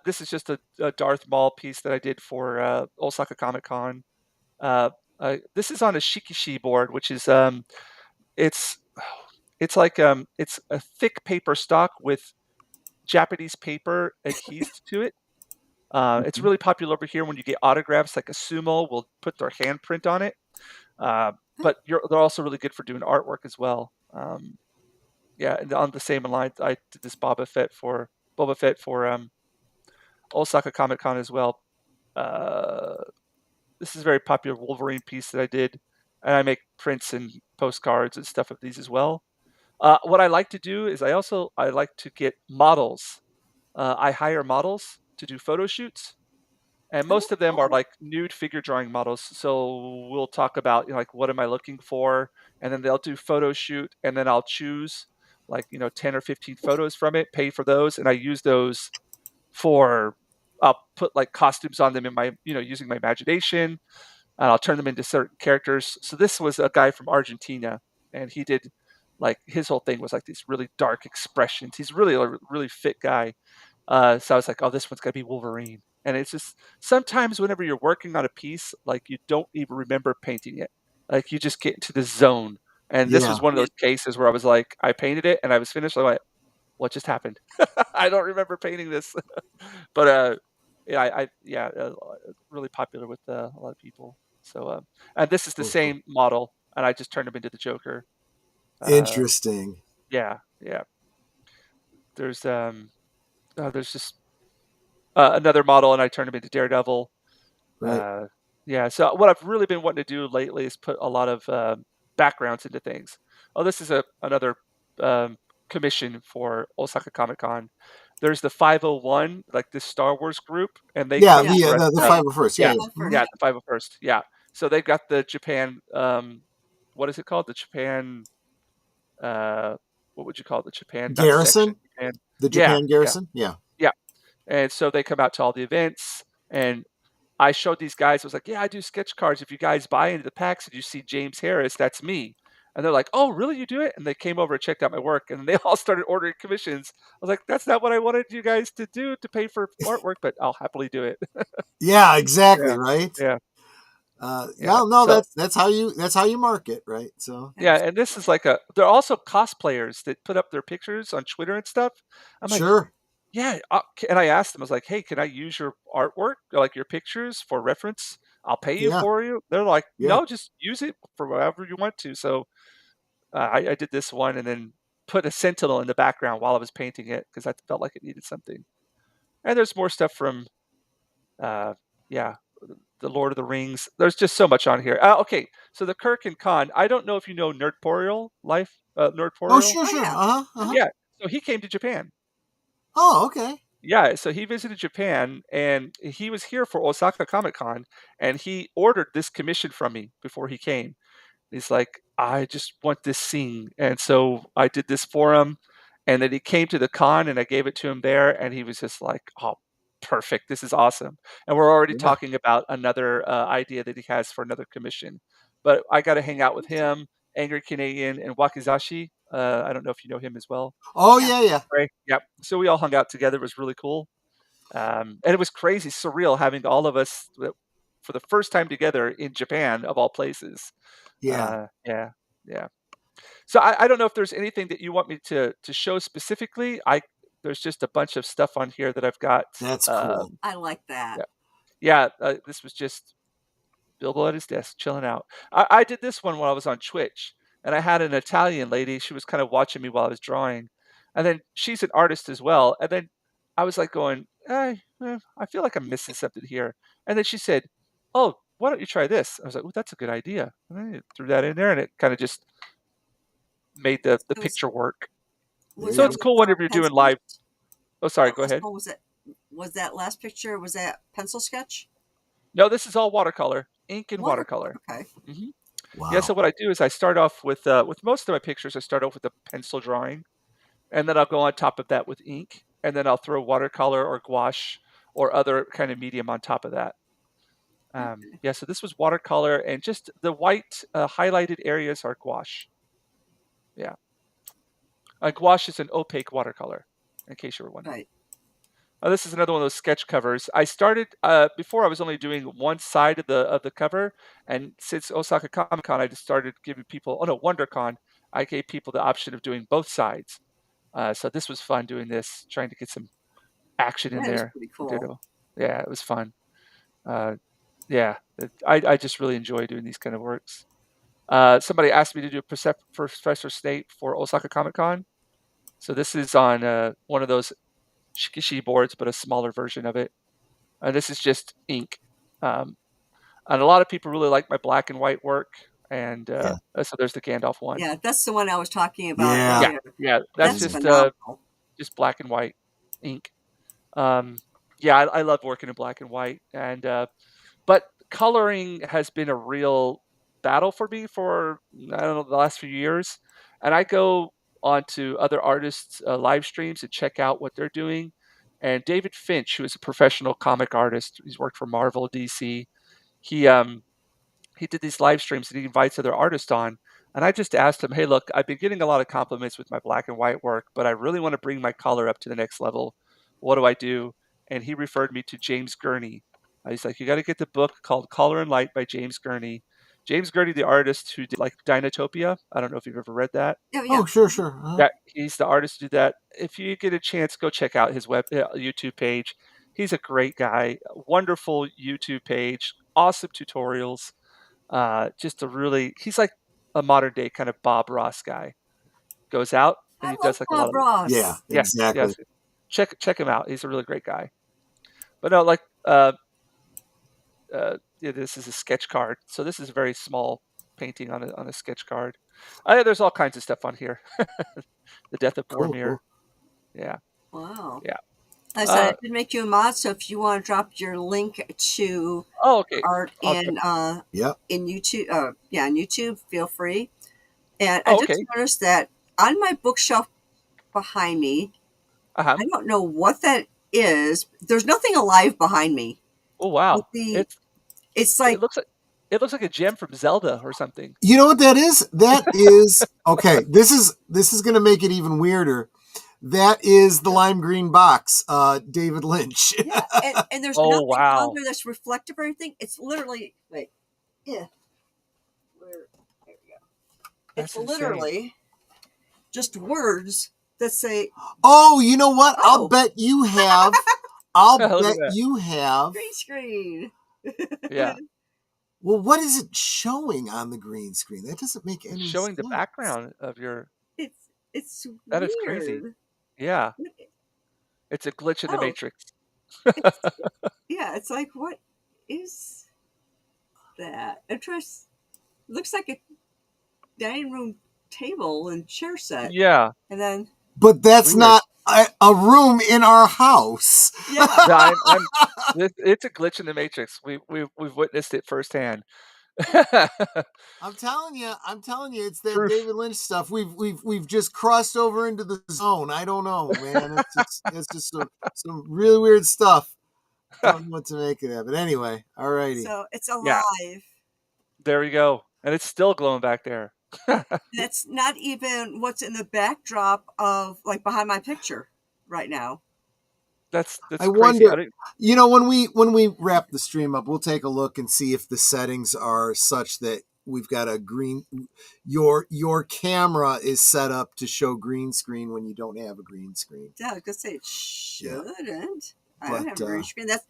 This is just a Darth Maul piece that I did for Osaka Comic Con. This is on a shikishi board, which is it's like it's a thick paper stock with Japanese paper adhesed to it. It's really popular over here when you get autographs. Like a sumo will put their handprint on it, but they're also really good for doing artwork as well. Yeah, and on the same line, I did this Boba Fett for Osaka Comic Con as well. This is a very popular Wolverine piece that I did, and I make prints and postcards and stuff of these as well. What I like to do is I like to get models. I hire models to do photo shoots, and most of them are like nude figure drawing models. So we'll talk about, like, what am I looking for, and then they'll do photo shoot, and then I'll choose like 10 or 15 photos from it, pay for those, and I use those for I'll put like costumes on them in my using my imagination, and I'll turn them into certain characters. So this was a guy from Argentina, and he did like his whole thing was like these really dark expressions. He's really a really fit guy. So I was like, oh, this one's gonna be Wolverine. And it's just sometimes whenever you're working on a piece, like you don't even remember painting it. Like you just get into the zone. And this was one of those cases where I was like, I painted it and I was finished. I went, what just happened? I don't remember painting this. But really popular with a lot of people. So and this is the same model, and I just turned him into the Joker. Interesting. Yeah. There's just another model, and I turned him into Daredevil. Right. Yeah. So what I've really been wanting to do lately is put a lot of backgrounds into things. Oh, this is another commission for Osaka Comic Con. There's the 501, like this Star Wars group, and they come the 501st. Yeah, the 501st. Yeah. So they've got the Japan. What is it called? The Japan. What would you call it? The Japan Garrison? Japan. The Japan Garrison? Yeah. And so they come out to all the events, and I showed these guys. I was like, yeah, I do sketch cards. If you guys buy into the packs and you see James Harris, that's me. And they're like, oh, really? You do it? And they came over and checked out my work, and they all started ordering commissions. I was like, that's not what I wanted you guys to do, to pay for artwork, but I'll happily do it. Yeah, exactly. Right. Yeah. That's how you market, right? So yeah, and this is like they're also cosplayers that put up their pictures on Twitter and stuff. I'm like, sure. Yeah, and I asked them, I was like, hey, can I use your artwork, like your pictures for reference? I'll pay you for you. They're like, no, just use it for whatever you want to. So I did this one and then put a sentinel in the background while I was painting it because I felt like it needed something. And there's more stuff from, the Lord of the Rings. There's just so much on here. Okay, so the Kirk and Khan. I don't know if you know Nerdporial Life. Nerdporial. Oh, sure. Yeah, so he came to Japan. Oh, okay. Yeah, so he visited Japan, and he was here for Osaka Comic Con, and he ordered this commission from me before he came. He's like, I just want this scene, and so I did this for him, and then he came to the con, and I gave it to him there, and he was just like, oh, perfect, this is awesome. And we're already talking about another idea that he has for another commission. But I got to hang out with him, Angry Canadian, and Wakizashi. I don't know if you know him as well. Oh, yeah. Right. Yep. So we all hung out together. It was really cool. And it was crazy, surreal having all of us for the first time together in Japan, of all places. Yeah. Yeah. So I don't know if there's anything that you want me to show specifically. There's just a bunch of stuff on here that I've got. That's cool. I like that. Yeah. This was just Bilbo at his desk, chilling out. I did this one while I was on Twitch, and I had an Italian lady. She was kind of watching me while I was drawing, and then she's an artist as well. And then I was like going, I feel like I'm missing something here. And then she said, oh, why don't you try this? I was like, well, that's a good idea. And then I threw that in there, and it kind of just made the picture work. So it's cool whenever you're doing live. Oh, sorry. That Go last ahead. one, was that last picture, was that pencil sketch? No, this is all watercolor, ink and Watercolor. watercolor. Okay. hmm Yeah. Wow. So what I do is I start off with most of my pictures. I start off with a pencil drawing, and then I'll go on top of that with ink, and then I'll throw watercolor or gouache or other kind of medium on top of that. Okay. Yeah. So this was watercolor, and just the white highlighted areas are gouache. Yeah. Gouache is an opaque watercolor, in case you were wondering. Right. This is another one of those sketch covers. I started before. I was only doing one side of the cover, and since Osaka Comic Con, I just started giving people. Oh no, WonderCon, I gave people the option of doing both sides. So this was fun doing this, trying to get some action in That is there. pretty With cool. Ditto. Yeah, it was fun. Uh, yeah, I just really enjoy doing these kind of works. Somebody asked me to do a Professor Snape for Osaka Comic Con. So this is on one of those Shikishi boards, but a smaller version of it. This is just ink. Um, and a lot of people really like my black and white work. And Yeah. so there's the Gandalf one. Yeah, that's the one I was talking about Yeah. Yeah, earlier. yeah, that's That's Mhm. phenomenal. just black and white ink. Um, yeah, I love working in black and white, and but coloring has been a real battle for me for I don't know the last few years, and I go onto other artists' live streams and check out what they're doing. And David Finch, who is a professional comic artist, he's worked for Marvel, DC. He he did these live streams and he invites other artists on. And I just asked him, hey, look, I've been getting a lot of compliments with my black and white work, but I really want to bring my color up to the next level. What do I do? And he referred me to James Gurney. He's like, you got to get the book called Color and Light by James Gurney. James Gurney, the artist who did like Dinotopia. I don't know if you've ever read that. Oh, yeah. Oh, sure, sure. Yeah, he's the artist who did that. If you get a chance, go check out his YouTube page. He's a great guy. Wonderful YouTube page. Awesome tutorials. Just a really, he's like a modern day kind of Bob Ross guy. Goes out and I he love does like a lot Bob of Yeah, Ross. yes, exactly. yes. Check him out. He's a really great guy. But no, like yeah, this is a sketch card. So this is a very small painting on a sketch card. Yeah, there's all kinds of stuff on here. The Death of Cool, Boromir. cool. Yeah, Wow. yeah. Like I said, I Uh, did make you a mod, so if you want to drop your link to oh, okay. art I'll check. Yep. in YouTube, yeah, on YouTube, feel free. And I Oh, just okay. noticed that on my bookshelf behind me, Uh-huh. I don't know what that is. There's nothing alive behind me. Oh, But wow. it's It like, looks like a gem from Zelda or something. You know what that is? That is okay. This is going to make it even weirder. That is the lime green box, David Lynch. yeah, and there's Oh, nothing on wow. there that's reflective or anything. It's literally like, yeah, there we go. It's That's insane. literally just words that say, Oh, you know what? I'll oh, bet you have. I'll Look bet at that. you have. green screen. Yeah. Well, what is it showing on the green screen? That doesn't make It's any showing the sense. background of your It's that is crazy. weird. Yeah. It's a glitch in the Oh, matrix. it's yeah. It's like, what is that? Interest looks like a dining room table and chair set, Yeah. and then But that's Weird. not a room in our house. yeah, Yeah, it's a glitch in the matrix. We've witnessed it firsthand. I'm telling you, it's that Proof. David Lynch stuff. We've just crossed over into the zone. I don't know, man. It's just some really weird stuff. Don't know what to make of that. But anyway, alrighty. so it's Yeah, alive. there we go. And it's still glowing back there. That's not even what's in the backdrop of like behind my picture right now. That's I crazy. wonder, when we wrap the stream up, we'll take a look and see if the settings are such that we've got a green. Your camera is set up to show green screen when you don't have a green screen. Yeah, I was gonna say it shouldn't. I don't have But a green screen. That's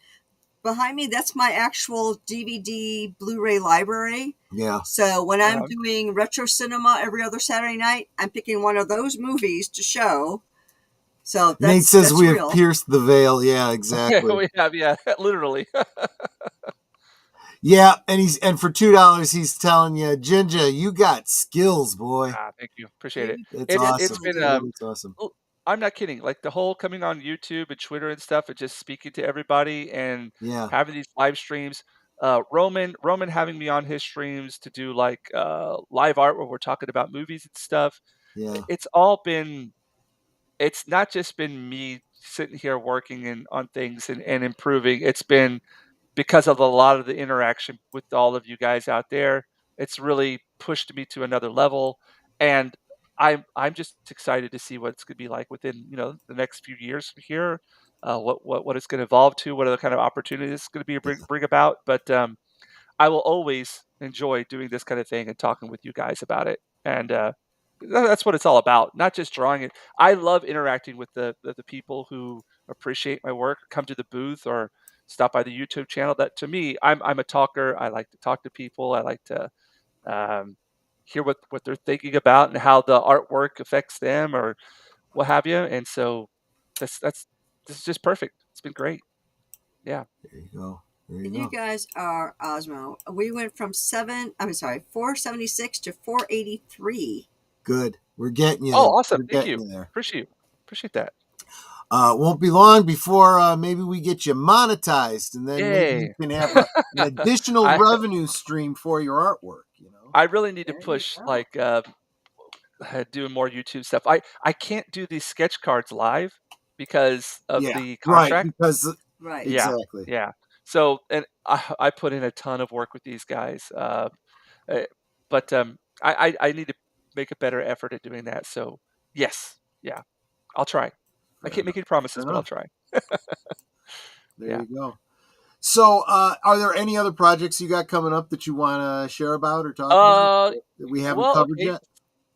behind me. That's my actual DVD Blu-ray library. yeah, So when I'm doing retro cinema every other Saturday night, I'm picking one of those movies to show. So Nate says that's we real. have pierced the veil. Yeah, exactly. we have, yeah, literally. Yeah, and for $2, he's telling you, Jinja, you got skills, boy. Thank you. Appreciate it. That's It's awesome. it's been It's awesome. I'm not kidding. Like the whole coming on YouTube and Twitter and stuff, and just speaking to everybody and Yeah, having these live streams. Roman having me on his streams to do like live art where we're talking about movies and stuff. yeah, It's all been. It's not just been me sitting here working on things and improving. It's been because of a lot of the interaction with all of you guys out there. It's really pushed me to another level, and I'm just excited to see what it's gonna be like within, the next few years from here, what it's gonna evolve to, what other kind of opportunities it's gonna be bring about, but, I will always enjoy doing this kind of thing and talking with you guys about it, and, that's what it's all about, not just drawing it. I love interacting with the people who appreciate my work, come to the booth, or stop by the YouTube channel. That to me, I'm a talker. I like to talk to people. I like to um, hear what they're thinking about and how the artwork affects them or what have you. And so that's this is just perfect. It's been great. Yeah. there you go. There you And you go. guys are Osmo. We went from 476 to 483. Good. We're getting you there. Oh, awesome. We're Thank getting you. you there. Appreciate that. Won't be long before maybe we get you monetized, and then maybe you Yay. can have an additional I revenue stream for your artwork. You know. I really need to There you push go. like doing more YouTube stuff. I can't do these sketch cards live because of Yeah. the Right. contract. Because Right. Yeah, exactly. yeah. So, and I put in a ton of work with these guys, eh, but I need to make a better effort at doing that. So, yes, yeah, I'll try. I Fair can't make enough. any Fair promises, but I'll enough. try. There Yeah. you go. So, are there any other projects you got coming up that you want to share about or talk about Uh, that we haven't well, covered okay. yet?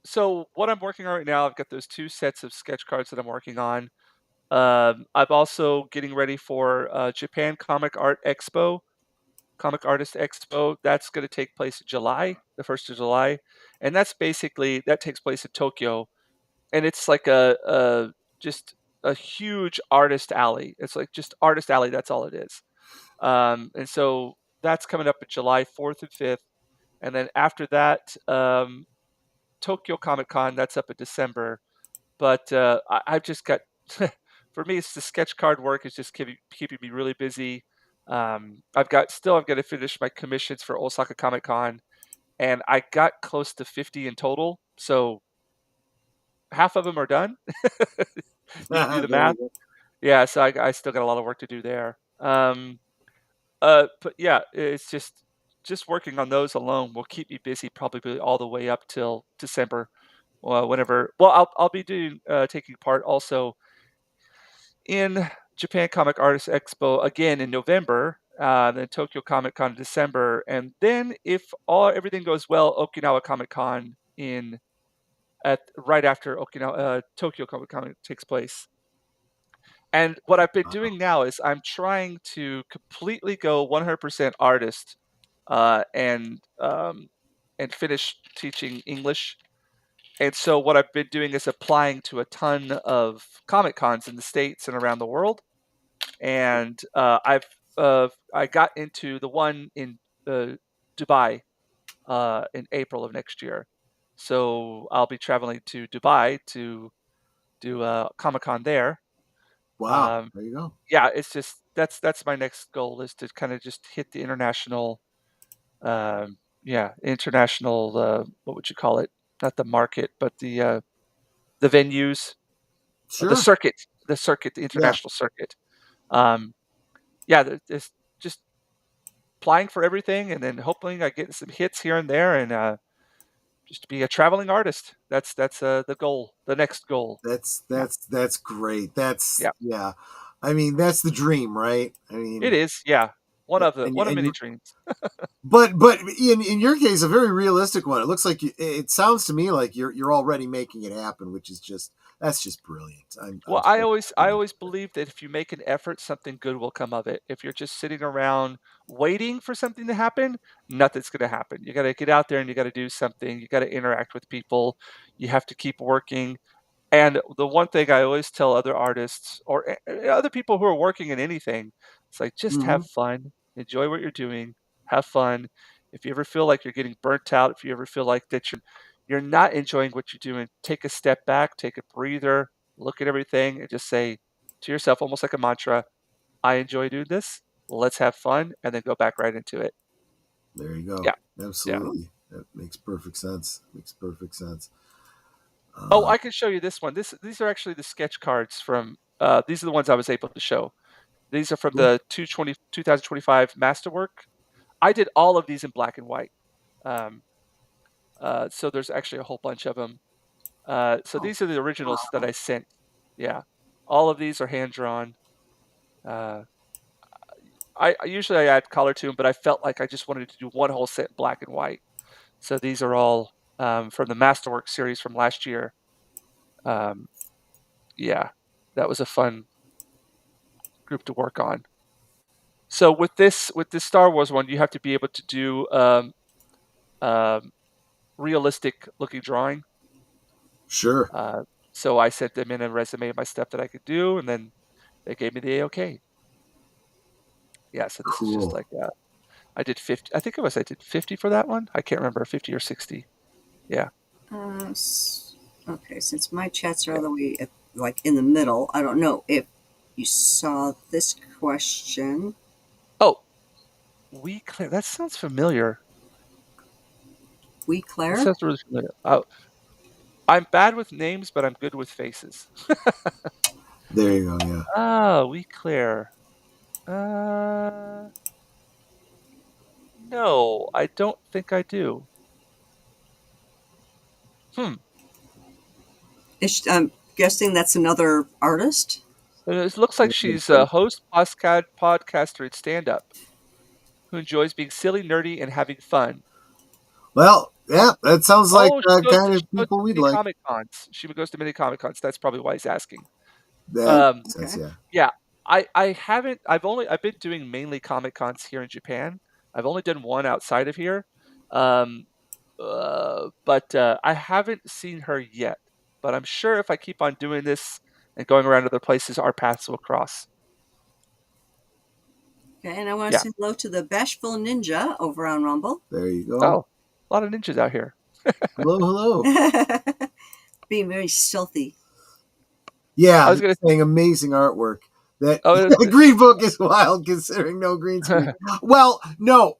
So, what I'm working on right now, I've got those two sets of sketch cards that I'm working on. I'm also getting ready for Japan Comic Artist Expo. That's going to take place in July, the 1st of July. And that's basically, that takes place in Tokyo. And it's like just a huge artist alley. It's like just artist alley. That's all it is. And so that's coming up in July 4th and 5th. And then after that, Tokyo Comic Con, that's up in December. But I've just got, for me, it's the sketch card work is just keeping me really busy. I've got to finish my commissions for Osaka Comic Con, and I got close to 50 in total. So half of them are done. You can do the There math. you go. Yeah, so I still got a lot of work to do there. But yeah, it's just working on those alone will keep me busy probably all the way up till December. Whenever, well, I'll be doing taking part also in Japan Comic Artists Expo again in November, then Tokyo Comic Con in December, and then if everything goes well, Okinawa Comic Con in at right after Okinawa Tokyo Comic Con takes place. And what I've been Wow. doing now is I'm trying to completely go 100% artist, uh, and um, and finish teaching English. And so what I've been doing is applying to a ton of Comic Cons in the States and around the world. And I got into the one in Dubai in April of next year. So I'll be traveling to Dubai to do Comic Con there. Wow. Um, There you go. yeah, it's just that's my next goal is to kind of just hit the international, international. What would you call it? Not the market, but the venues, Sure. the circuit, the Yeah. international circuit. Um, yeah, it's just applying for everything and then hoping I get some hits here and there and just to be a traveling artist. That's the goal, the next goal. That's Yeah, that's that's great. That's yeah, yeah. I mean, that's the dream, right? I it mean, is. Yeah, and one of and many you dreams. but in your case, a very realistic one. It looks like it sounds to me like you're already making it happen, which is just that's just brilliant. I'm Well, so I happy. always believe that if you make an effort, something good will come of it. If you're just sitting around waiting for something to happen, nothing's going to happen. You got to get out there and you got to do something. You got to interact with people. You have to keep working. And the one thing I always tell other artists or other people who are working in anything, it's like just have Hmm. fun, enjoy what you're doing, have fun. If you ever feel like you're getting burnt out, if you ever feel like that you're not enjoying what you're doing, take a step back, take a breather, look at everything, and just say to yourself, almost like a mantra, I enjoy doing this. Let's have fun, and then go back right into it. There you go. Yeah. Yeah. Absolutely. That makes perfect sense. Makes perfect sense. Oh, I can show you this one. These are actually the sketch cards from, these are the ones I was able to show. These are from Cool. the 2025 Masterwork. I did all of these in black and white. Um, so there's actually a whole bunch of them. So Oh, these are the originals that wow. I sent. Yeah. All of these are hand drawn. I usually I add color to them, but I felt like I just wanted to do one whole set in black and white. So these are all from the Masterwork series from last year. Um, yeah, that was a fun group to work on. So with this Star Wars one, you have to be able to do um, realistic looking drawing. Sure. So I sent them in a resume of my stuff that I could do, and then they gave me the A-OK. Yeah, so this is just Cool. like I did 50. I think I did 50 for that one. I can't remember, 50 or 60. Yeah. Uh, okay, since my chats are Yeah. all the way like in the middle, I don't know if you saw this question. Oh, We Claire. That sounds familiar. We That Claire? sounds really familiar. I'm bad with names, but I'm good with faces. There you go. Yeah. We Claire. Uh, no, I don't think I do. Hmm. I'm guessing that's another artist. It looks like she's a host, podcaster, and stand-up who enjoys being silly, nerdy, and having fun. Well, yeah, that sounds like Oh, she goes kind to of people we'd many like. Comic Cons. She goes to many Comic Cons. That's probably why he's asking. That Um, makes sense. Okay. Yeah. yeah, I haven't. I've been doing mainly Comic Cons here in Japan. I've only done one outside of here, um, but I haven't seen her yet. But I'm sure if I keep on doing this and going around other places, our paths will cross. Okay, and I want to Yeah. say hello to the Bashful Ninja over on Rumble. There you go. Oh, a lot of ninjas out here. Hello, hello. Being very stealthy. Yeah, I was gonna. saying amazing artwork. That Oh, Green Book is wild considering no green screen. Well, no,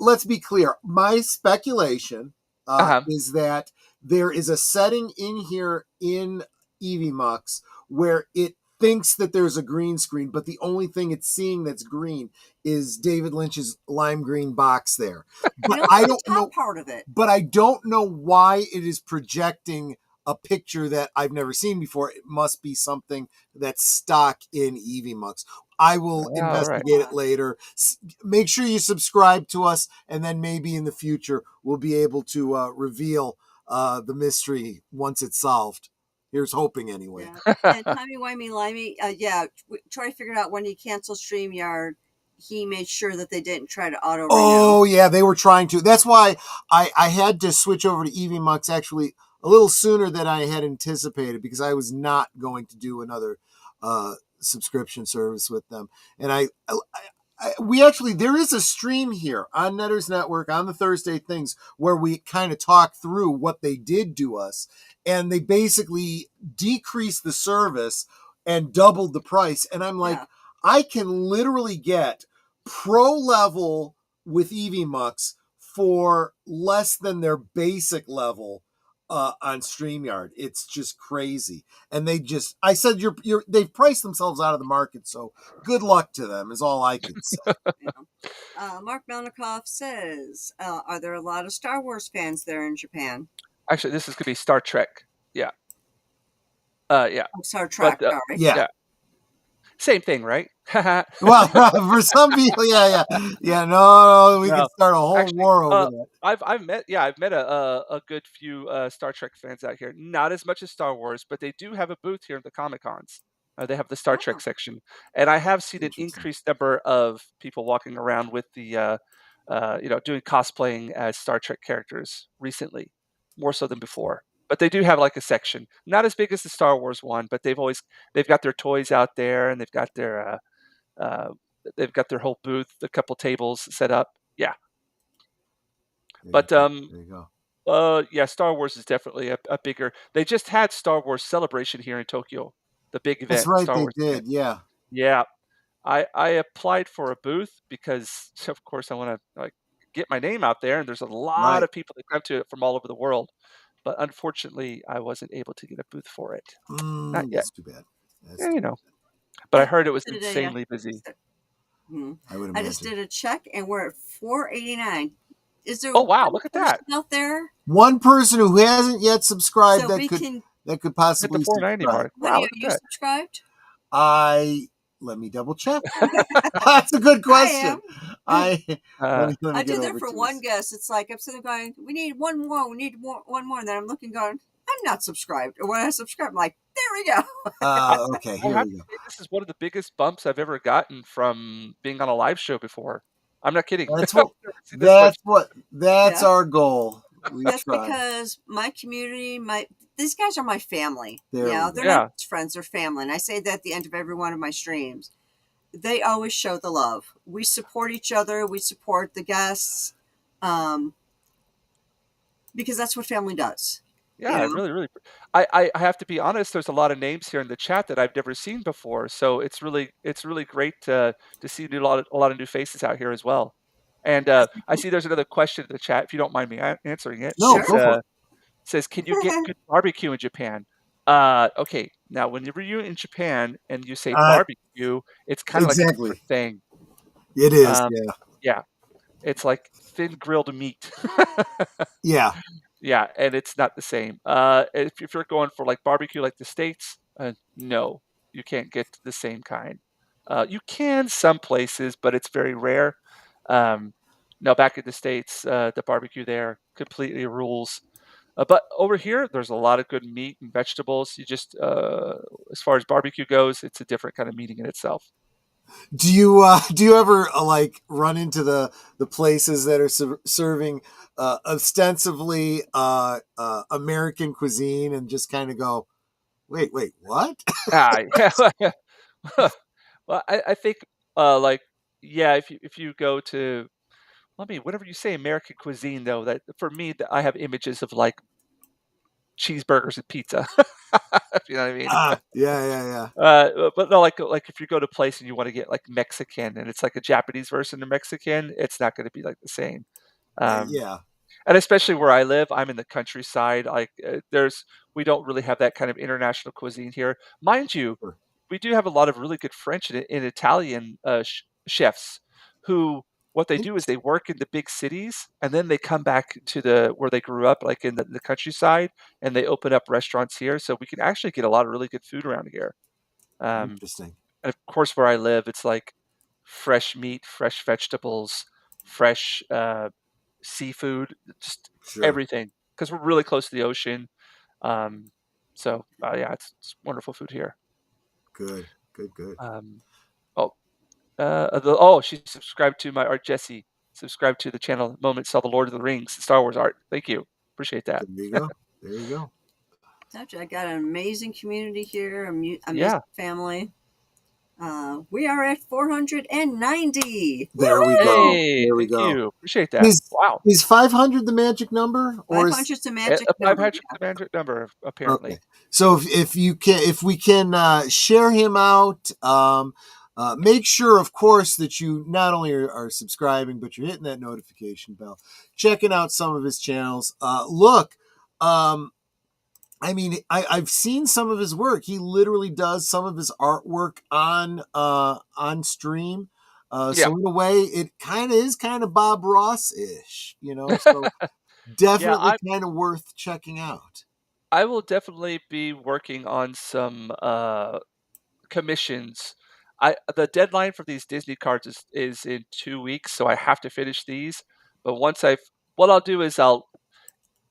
let's be clear. My speculation uh-huh. is that there is a setting in here in EVMux where it thinks that there's a green screen, but the only thing it's seeing that's green is David Lynch's lime green box there. But I The don't top know. part of it. But I don't know why it is projecting a picture that I've never seen before. It must be something that's stock in EVMux. I will All right. investigate it later. Make sure you subscribe to us, and then maybe in the future we'll be able to reveal the mystery once it's solved. Here's hoping, anyway. Yeah. And Timey Wimey Limey, yeah, Troy figured out when he canceled StreamYard, he made sure that they didn't try to auto renew. Oh yeah, they were trying to. That's why I had to switch over to EVMux actually a little sooner than I had anticipated, because I was not going to do another subscription service with them. And we actually, there is a stream here on Netters Network on the Thursday things where we kind of talk through what they did to us, and they basically decreased the service and doubled the price. And I'm like, Yeah. I can literally get pro level with EVMux for less than their basic level on StreamYard. It's just crazy. And I said, they've priced themselves out of the market. So good luck to them is all I can say. Yeah. Mark Melnikoff says, are there a lot of Star Wars fans there in Japan? Actually, this is gonna be Star Trek. Yeah. Yeah. Oh, Star Trek, But sorry. Yeah. same thing, right? Well, for some people, yeah. No, we can No, start a whole actually, war over that. I've met a good few Star Trek fans out here. Not as much as Star Wars, but they do have a booth here at the Comic Cons. They have the Star Trek Oh, section, and I have seen an Interesting. increased number of people walking around with doing cosplaying as Star Trek characters recently, more so than before. But they do have like a section, not as big as the Star Wars one, but they've got their toys out there, and uh, they've got their whole booth, a couple tables set up. Yeah. There But you go. Yeah, Star Wars is definitely a bigger. They just had Star Wars Celebration here in Tokyo, the big That's event, right, Star they Wars event. did. Yeah. Yeah, I applied for a booth because, of course, I want to like get my name out there, and there's a lot Right. of people that come to it from all over the world. But unfortunately, I wasn't able to get a booth for it. Not yet. That's too bad. That's Yeah, too you know. bad. But I I heard it was did a insanely busy. hmm. I would I just imagine. did a check, and we're at 489. Is there Oh wow, one look at that! person out there One person who hasn't yet subscribed so we can? that could Hit the possibly 490 subscribe. mark. Wow, Honey, look are at you that. subscribed? I Let me double check. That's a good I question. am. I let me I get did that over for to one us. guest. It's like I'm sitting there going, we need one more, we need one more. And then I'm looking, going, I'm not subscribed. Or when I subscribe, I'm like, there we go. I Okay, I here have we to go. say this is one of the biggest bumps I've ever gotten from being on a live show before. I'm not kidding. That's I've what never seen this much. that's Yeah. our goal. We That's try. because my community, these guys are my family. There You we know, go. they're not Yeah, just friends, they're family. And I say that at the end of every one of my streams. They always show the love. We support each other, we support the guests, um, because that's what family does. yeah, You I know, really, really I have to be honest, there's a lot of names here in the chat that I've never seen before, so it's really great to see a lot of new faces out here as well. And, I see there's another question in the chat, if you don't mind me answering it. No, sure. It's, go for it. says, "Can you get good barbecue in Japan?" Okay, now whenever you're in Japan and you say Uh, barbecue, it's kinda like a different exactly. thing. It is. Um, Yeah. yeah, it's like thin grilled meat. Yeah. Yeah, and it's not the same. If you're going for, like, barbecue like the States, no, you can't get the same kind. You can some places, but it's very rare. Um, now back in the States, the barbecue there completely rules. But over here, there's a lot of good meat and vegetables. As far as barbecue goes, it's a different kind of meeting in itself. Do you ever like run into the places that are serving ostensibly American cuisine and just kind of go, wait, what? Ah, yeah. Well, I think, like, yeah, if you go to, I mean, whenever you say American cuisine, though, that for me, I have images of like cheeseburgers and pizza. If you know what I mean. Yeah. But no, like if you go to a place and you want to get like Mexican, and it's like a Japanese version of Mexican, it's not going to be like the same. Um, Yeah. and especially where I live, I'm in the countryside. Like, we don't really have that kind of international cuisine here, mind you. Sure. We do have a lot of really good French and Italian chefs who, what they do is they Interesting. work in the big cities and then they come back to the where they grew up, like in the countryside, and they open up restaurants here. So we can actually get a lot of really good food around here. Um, Interesting. and of course, where I live, it's like fresh meat, fresh vegetables, fresh seafood, just Sure. everything. Because we're really close to the ocean. Um, so yeah, it's wonderful food here. Good. Um, oh, oh, she subscribed to my art. Jesse subscribed to the channel. Moment saw the Lord of the Rings, Star Wars art. Thank you, appreciate that. There you go. There you go. Told you, I got an amazing community here, amazing Yeah. family. We are at 490. There we Woohoo! go. Hey, There we thank go. you, appreciate that. Is Wow. is 500 the magic number, or is 500's a magic A number. 500 the magic number, okay? apparently. So if we can share him out, make sure, of course, that you not only are subscribing, but you're hitting that notification bell, checking out some of his channels. Look, I mean, I've seen some of his work. He literally does some of his artwork on stream. Yeah. So in a way, it is kind of Bob Ross-ish, you know. So Yeah, definitely kind of worth checking out. I will definitely be working on some commissions. The deadline for these Disney cards is in 2 weeks, so I have to finish these. But what I'll do is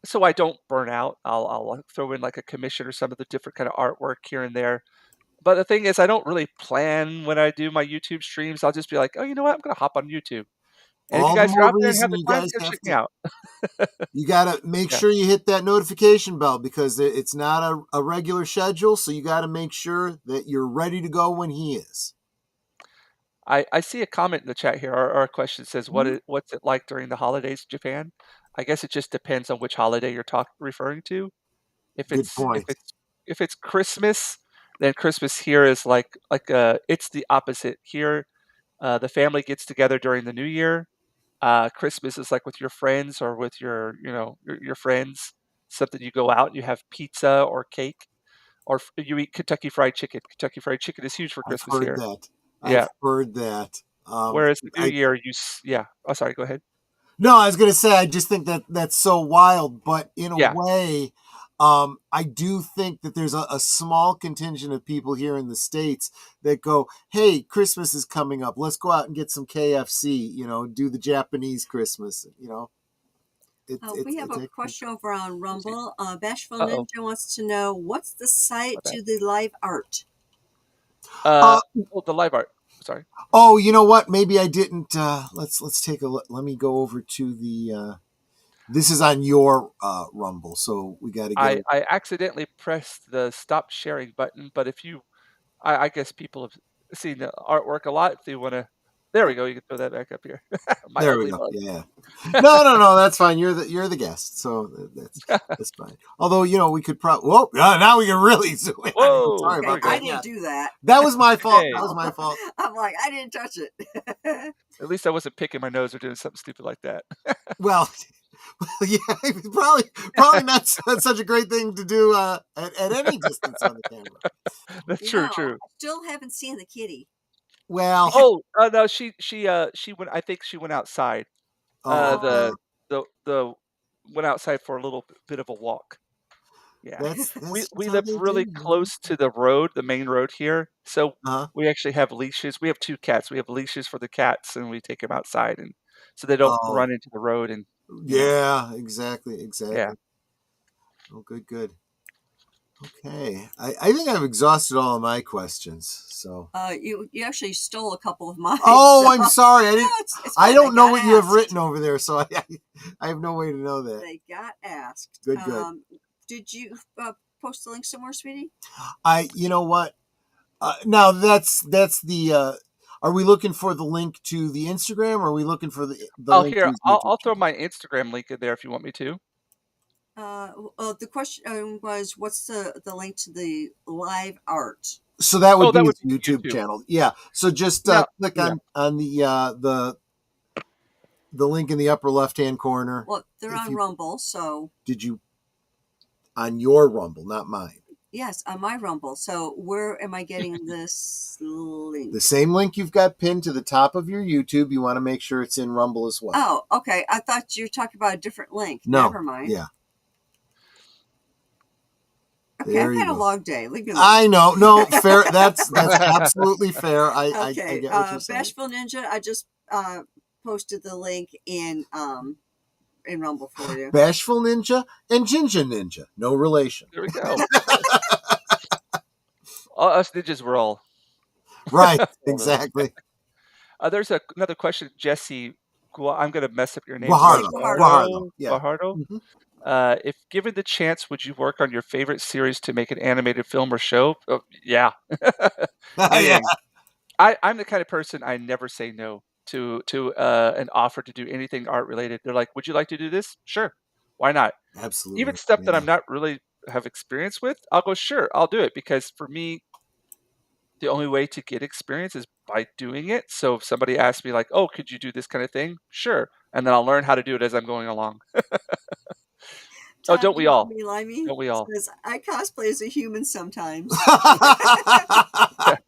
so I don't burn out, I'll throw in like a commission or some of the different kind of artwork here and there. But the thing is, I don't really plan when I do my YouTube streams. I'll just be like, oh, you know what? I'm gonna hop on YouTube. And if you All the guys are more out there and have reason the you time, guys go have check me to. out. You got to make Yeah. sure you hit that notification bell because it's not a regular schedule. So you got to make sure that you're ready to go when he is. I see a comment in the chat here, or a question says, Mhm. What's it like during the holidays in Japan? I guess it just depends on which holiday you're referring to. If Good it's point. if it's Christmas, then Christmas here is it's the opposite here. The family gets together during the New Year. Christmas is like with your friends or with your friends. Something you go out and you have pizza or cake, or you eat Kentucky Fried Chicken. Kentucky Fried Chicken is huge for I've Christmas heard here. that. Yeah. I've heard that. Whereas the New I Year, yeah. Oh, sorry. Go ahead. No, I was going to say, I just think that that's so wild, but in a Yeah. way, I do think that there's a small contingent of people here in the States that go, hey, Christmas is coming up. Let's go out and get some KFC, do the Japanese Christmas, We have a question over on Rumble. Bashful Uh-oh. Ninja wants to know, what's the site My bad. to the live art? The live art. Sorry. Oh, you know what? Maybe I didn't. Let's take a look. Let me go over to the. This is on your Rumble, so we got to get. I accidentally pressed the stop sharing button, but if you, I guess people have seen the artwork a lot. If they want to, there we go. You can throw that back up here. My There we ugly go. mug. Yeah. No. That's fine. You're the guest, so that's fine. Although we could probably. Whoa! Now we can really zoom in. Whoa! Sorry There we about go. I that. didn't do that. That was my fault. Hey. That was my fault. I'm like, I didn't touch it. At least I wasn't picking my nose or doing something stupid like that. Well, yeah, probably not such a great thing to do at any distance on the camera. That's No, true. I still haven't seen the kitty. Well, Oh, no, she went. I think she went outside. oh, The went outside for a little bit of a walk. Yeah, that's we how live they really do. close to the road, the main road here, so Uh-huh. we actually have leashes. We have 2 cats. We have leashes for the cats, and we take them outside, and so they don't Oh, run into the road. And yeah, exactly. yeah. Oh, good. Okay, I think I've exhausted all of my questions. So. You actually stole a couple of mine. Oh, so- I'm sorry. I didn't. it's I fine. don't know got what you have asked. written over there, so I have no way to know that. They got asked. Good. Did you post the link somewhere, sweetie? You know what? Now that's the. Are we looking for the link to the Instagram, or are we looking for the Oh, link here, to his I'll YouTube throw channel? my Instagram link in there if you want me to. The question was, what's the link to the live art? So that would Oh, be that his would be YouTube YouTube. channel. Yeah. So just Now click yeah. on the link in the upper left hand corner. Well, they're on Rumble, so Did you on your Rumble, not mine? yes, on my Rumble. So where am I getting this link? The same link you've got pinned to the top of your YouTube. You want to make sure it's in Rumble as well. Oh, okay. I thought you were talking about a different link. No. Never mind. Yeah. Okay, There I've you had a go. long day. Leave me alone. I know. No, fair. That's absolutely fair. I Okay, get what you're saying. Bashful Ninja, I just posted the link in Rumble for you. Bashful Ninja and Jinja Ninja. No relation. There we go. Us ninjas were all. Right. Exactly. There's another question, Jesse. I'm going to mess up your name. Guajardo. Yeah. Guajardo. Mm-hmm. If given the chance, would you work on your favorite series to make an animated film or show? Oh, yeah. Yeah. I'm the kind of person I never say no to an offer to do anything art related. They're like, "Would you like to do this?" Sure. Why not? Absolutely. Even stuff that I'm not really have experience with, I'll go, "Sure, I'll do it," because for me, the only way to get experience is by doing it. So if somebody asks me like, "Oh, could you do this kind of thing?" Sure. And then I'll learn how to do it as I'm going along. Oh, don't we all? Don't we all? Says, I cosplay as a human sometimes.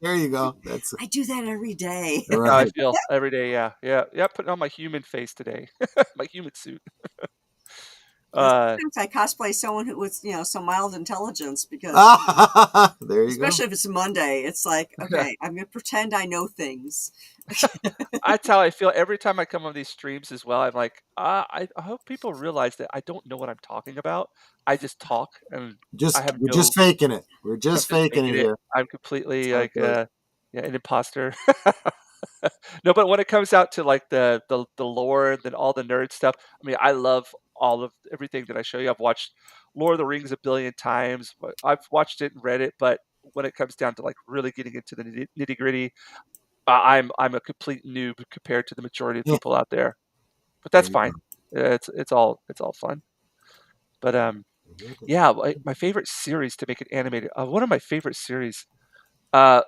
There you go. I do that every day. How I Right. feel every day. Yeah. Putting on my human face today, my human suit. Sometimes I cosplay someone who with some mild intelligence because There you especially if it's Monday, it's like, okay, I'm gonna pretend I know things. That's how I feel every time I come on these streams as well. I'm like, I hope people realize that I don't know what I'm talking about. I just talk, and I have we're just faking it. We're I'm just just faking it faking it. here. I'm completely It's all like, good. an imposter. No, but when it comes out to like the lore and then all the nerd stuff, I mean, I love all of everything that I show you. I've watched Lord of the Rings a billion times. I've watched it and read it, but when it comes down to like really getting into the nitty gritty, I'm a complete noob compared to the majority of Yeah. people out there. But There that's you fine. go. It's all fun. But yeah, my favorite series to make it animated. One of my favorite series. Uh,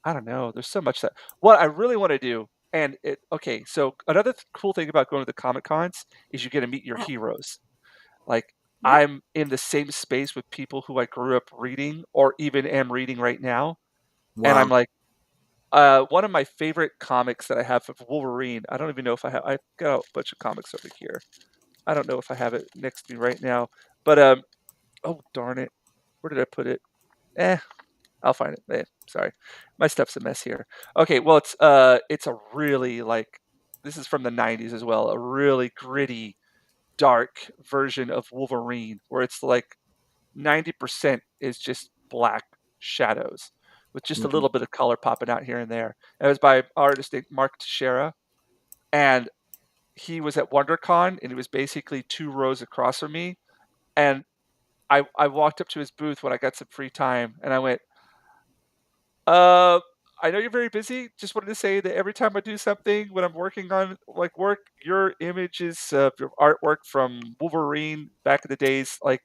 I don't know. There's so much that what I really want to do. And okay, so another cool thing about going to the Comic Cons is you get to meet your heroes. Like Yep. I'm in the same space with people who I grew up reading or even am reading right now. And I'm Wow. like, one of my favorite comics that I have of Wolverine. I don't even know if I've got a bunch of comics over here. I don't know if I have it next to me right now. But oh darn it, where did I put it? Eh, I'll find it. Sorry, my stuff's a mess here. Okay, well it's a really like this is from the '90s as well. A really gritty, dark version of Wolverine, where it's like 90% is just black shadows with just a Mhm. little bit of color popping out here and there. And it was by artist named Mark Teixeira, and he was at WonderCon, and it was basically 2 rows across from me. And I walked up to his booth when I got some free time, and I went, "Uh, I know you're very busy. Just wanted to say that every time I do something when I'm working on like work, your images, your artwork from Wolverine back in the days, like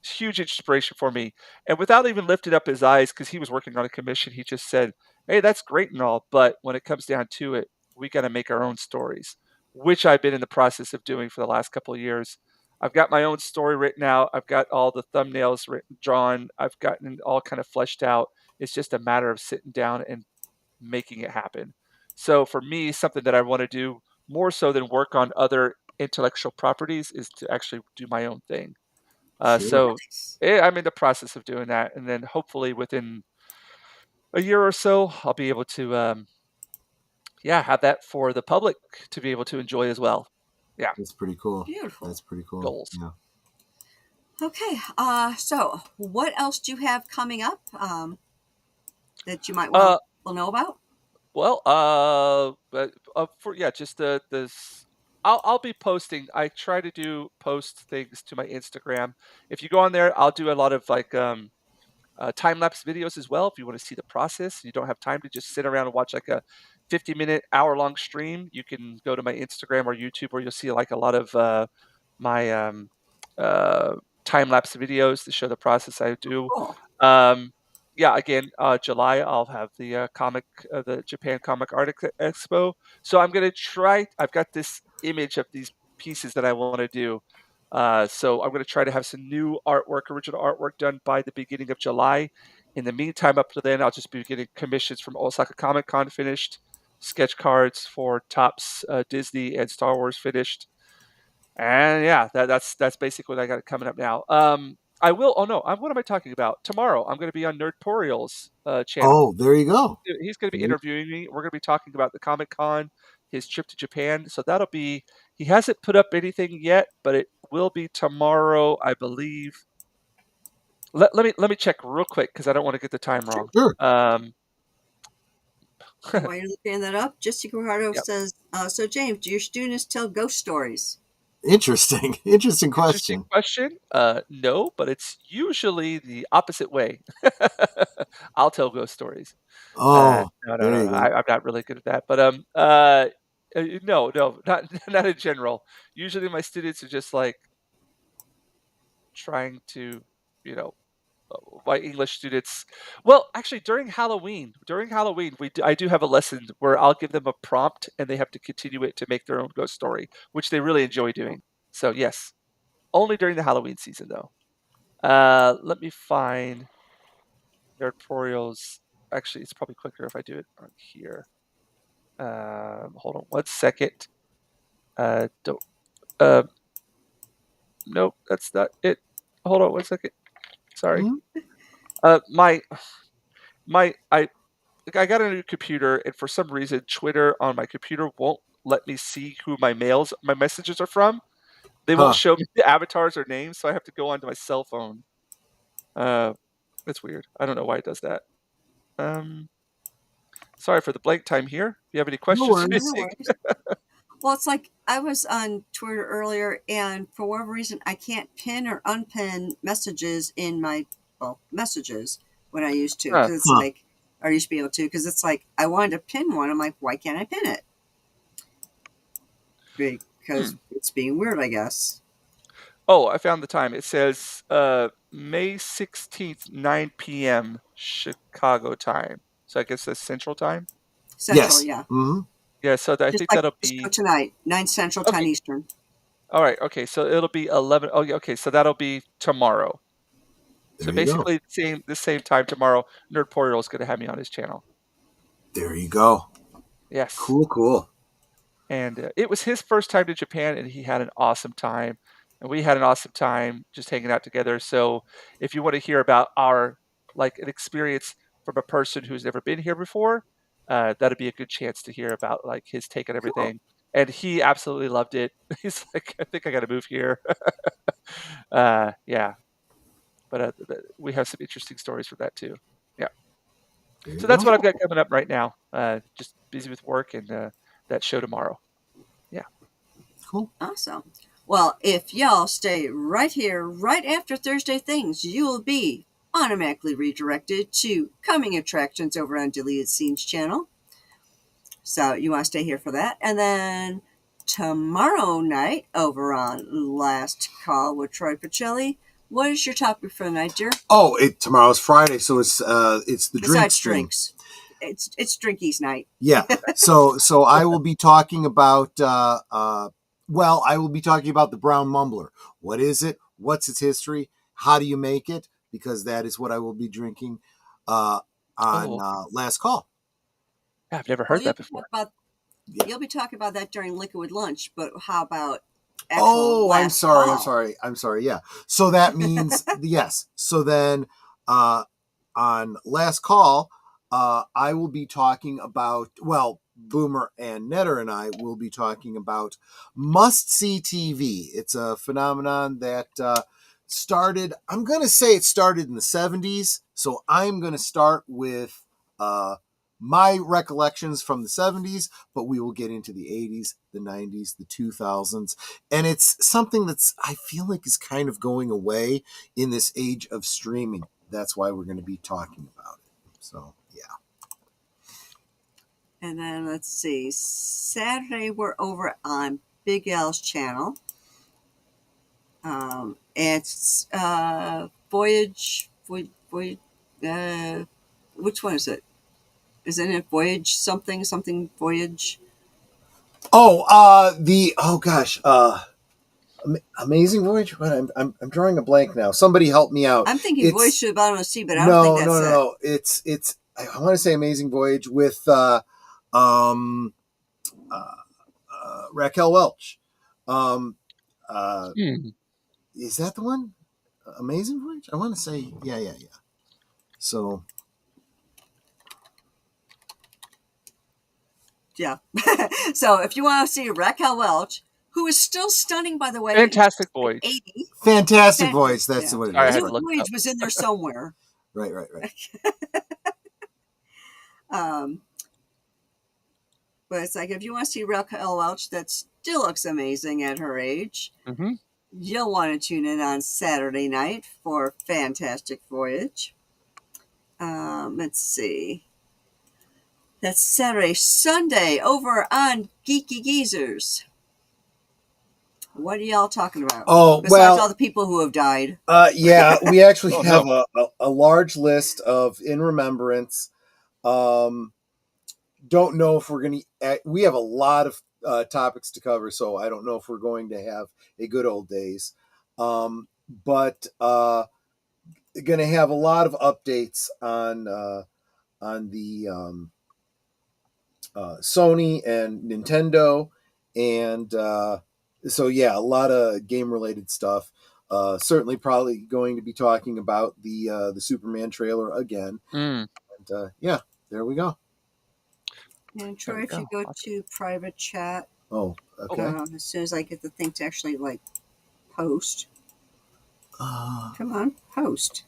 huge inspiration for me." And without even lifting up his eyes, because he was working on a commission, he just said, "Hey, that's great and all, but when it comes down to it, we got to make our own stories," which I've been in the process of doing for the last couple of years. I've got my own story written out. I've got all the thumbnails written, drawn. I've gotten it all kind of fleshed out. It's just a matter of sitting down and making it happen. So for me, something that I want to do more so than work on other intellectual properties is to actually do my own thing. Sure. So Nice. I'm in the process of doing that, and then hopefully within a year or so, I'll be able to, yeah, have that for the public to be able to enjoy as well. Yeah, That's pretty cool. Beautiful. That's pretty cool. goals. Yeah. Okay. So what else do you have coming up that you might Uh, want to know about? well, but for yeah, just this. I'll be posting. I try to do post things to my Instagram. If you go on there, I'll do a lot of like time lapse videos as well. If you want to see the process, you don't have time to just sit around and watch like a 50-minute, hour-long stream. You can go to my Instagram or YouTube, where you'll see like a lot of my uh, time lapse videos to show the process I do. Cool. Um, yeah, again, July I'll have the Japan Comic Art Expo. So I'm gonna try. I've got this image of these pieces that I want to do. So I'm going to try to have some new artwork, original artwork done by the beginning of July. In the meantime, up to then, I'll just be getting commissions from Osaka Comic Con finished, sketch cards for Topps, Disney, and Star Wars finished. And yeah, that's basically what I got coming up now. I will. Oh no, what am I talking about? Tomorrow, I'm going to be on Nerdtorial's channel. Oh, there you go. He's going to be interviewing me. We're going to be talking about the Comic Con, his trip to Japan. So that'll be. He hasn't put up anything yet, but it will be tomorrow, I believe. Let me check real quick because I don't want to get the time wrong. Sure. While you're looking that up, Jessica Guajardo Yep. says, so James, do your students tell ghost stories? Interesting. Interesting Interesting question. question. No, but it's usually the opposite way. I'll tell ghost stories. Oh, No, no, there no, you no. go. I'm not really good at that. But no, no, not not in general. Usually, my students are just like trying to, you know, my English students. Well, actually, during Halloween, I do have a lesson where I'll give them a prompt and they have to continue it to make their own ghost story, which they really enjoy doing. So yes, only during the Halloween season though. Let me find their tutorials. Actually, it's probably quicker if I do it on here. Hold on 1 second. Don't. Uh, nope, that's not it. Hold on 1 second. Sorry. Mhm. My my I got a new computer, and for some reason, Twitter on my computer won't let me see who my messages are from. They won't Huh. show me the avatars or names, so I have to go onto my cell phone. Uh, it's weird. I don't know why it does that. Um, sorry for the blank time here. If you have any No questions or No, worries. no anything. worries. Well, it's like I was on Twitter earlier, and for whatever reason, I can't pin or unpin messages in my messages when I used to, Huh. because it's Huh. like, or I used to be able to, because it's like I wanted to pin one. I'm like, why can't I pin it? because it's being weird, I guess. Oh, I found the time. It says May 16th, 9 p.m. Chicago time. So I guess that's Central time. Central, Yes. yeah. Mm-hmm. Yeah, so I Just think like that'll the show be tonight, 9 Central, 10 okay. Eastern. All right, okay. So it'll be 11. Oh, yeah, okay. So that'll be tomorrow. So There you go. basically, the same time tomorrow, Nerd Portal is going to have me on his channel. There you go. Yes. Cool. And it was his first time to Japan, and he had an awesome time, and we had an awesome time just hanging out together. So if you want to hear about our like an experience from a person who's never been here before, that'd be a good chance to hear about like his take on Cool. everything. And he absolutely loved it. He's like, I think I got to move here. Yeah, but we have some interesting stories from that too. Yeah. There So you that's go. what I've got coming up right now. Just busy with work and that show tomorrow. Yeah. Cool. Awesome. Well, if y'all stay right here, right after Thursday Things, you'll be automatically redirected to Coming Attractions over on Deleted Scenes channel. So you want to stay here for that. And then tomorrow night over on Last Call with Troy Pacelli, what is your topic for the night, dear? Oh, tomorrow's Friday, so it's the drink Besides stream. drinks. It's drinkies night. Yeah. So I will be talking about I will be talking about the brown mumbler. What is it? What's its history? How do you make it? Because that is what I will be drinking on Last Call. Yeah, I've never heard that You'll before. You'll be talking about that during Liquid Lunch, but how about Oh, I'm Last sorry. Call? I'm sorry. Yeah. So that means yes. So then on Last Call, I will be talking about, Boomer and Netter and I will be talking about must-see TV. It's a phenomenon that started, I'm going to say it started in the 70s. So I'm going to start with my recollections from the 70s, but we will get into the 80s, the 90s, the 2000s. And it's something that's, I feel like, is kind of going away in this age of streaming. That's why we're going to be talking about it. So, yeah. And then let's see. Saturday we're over on Big L's channel. It's Voyage. Which one is it? Isn't it Voyage something Voyage? Amazing Voyage. What? I'm drawing a blank now. Somebody help me out. I'm thinking Voyage to the Bottom of the Sea, but I no, don't think that's it. No. It's. I want to say Amazing Voyage with Raquel Welch. Is that the one? Amazing Voyage? I want to say yeah. So yeah. So if you want to see Raquel Welch, who is still stunning, by the way, Fantastic Voyage. 80. Fantastic Voyage. That's what it is. I I had knew to look Voyage up. was in there somewhere. Right. But it's like, if you want to see Raquel Welch that still looks amazing at her age, you'll want to tune in on Saturday night for Fantastic Voyage. Let's see. That's Saturday. Sunday over on Geeky Geezers. What are y'all talking about? Besides all the people who have died. Yeah, we actually have a large list of in remembrance. Don't know if we're going to. We have a lot of topics to cover, so I don't know if we're going to have a good old days. But going to have a lot of updates on the Sony and Nintendo, and so yeah, a lot of game related stuff. Certainly, probably going to be talking about the Superman trailer again. And yeah, there we go. And Troy, if you go to private chat, okay. As soon as I get the thing to actually post, come on, post.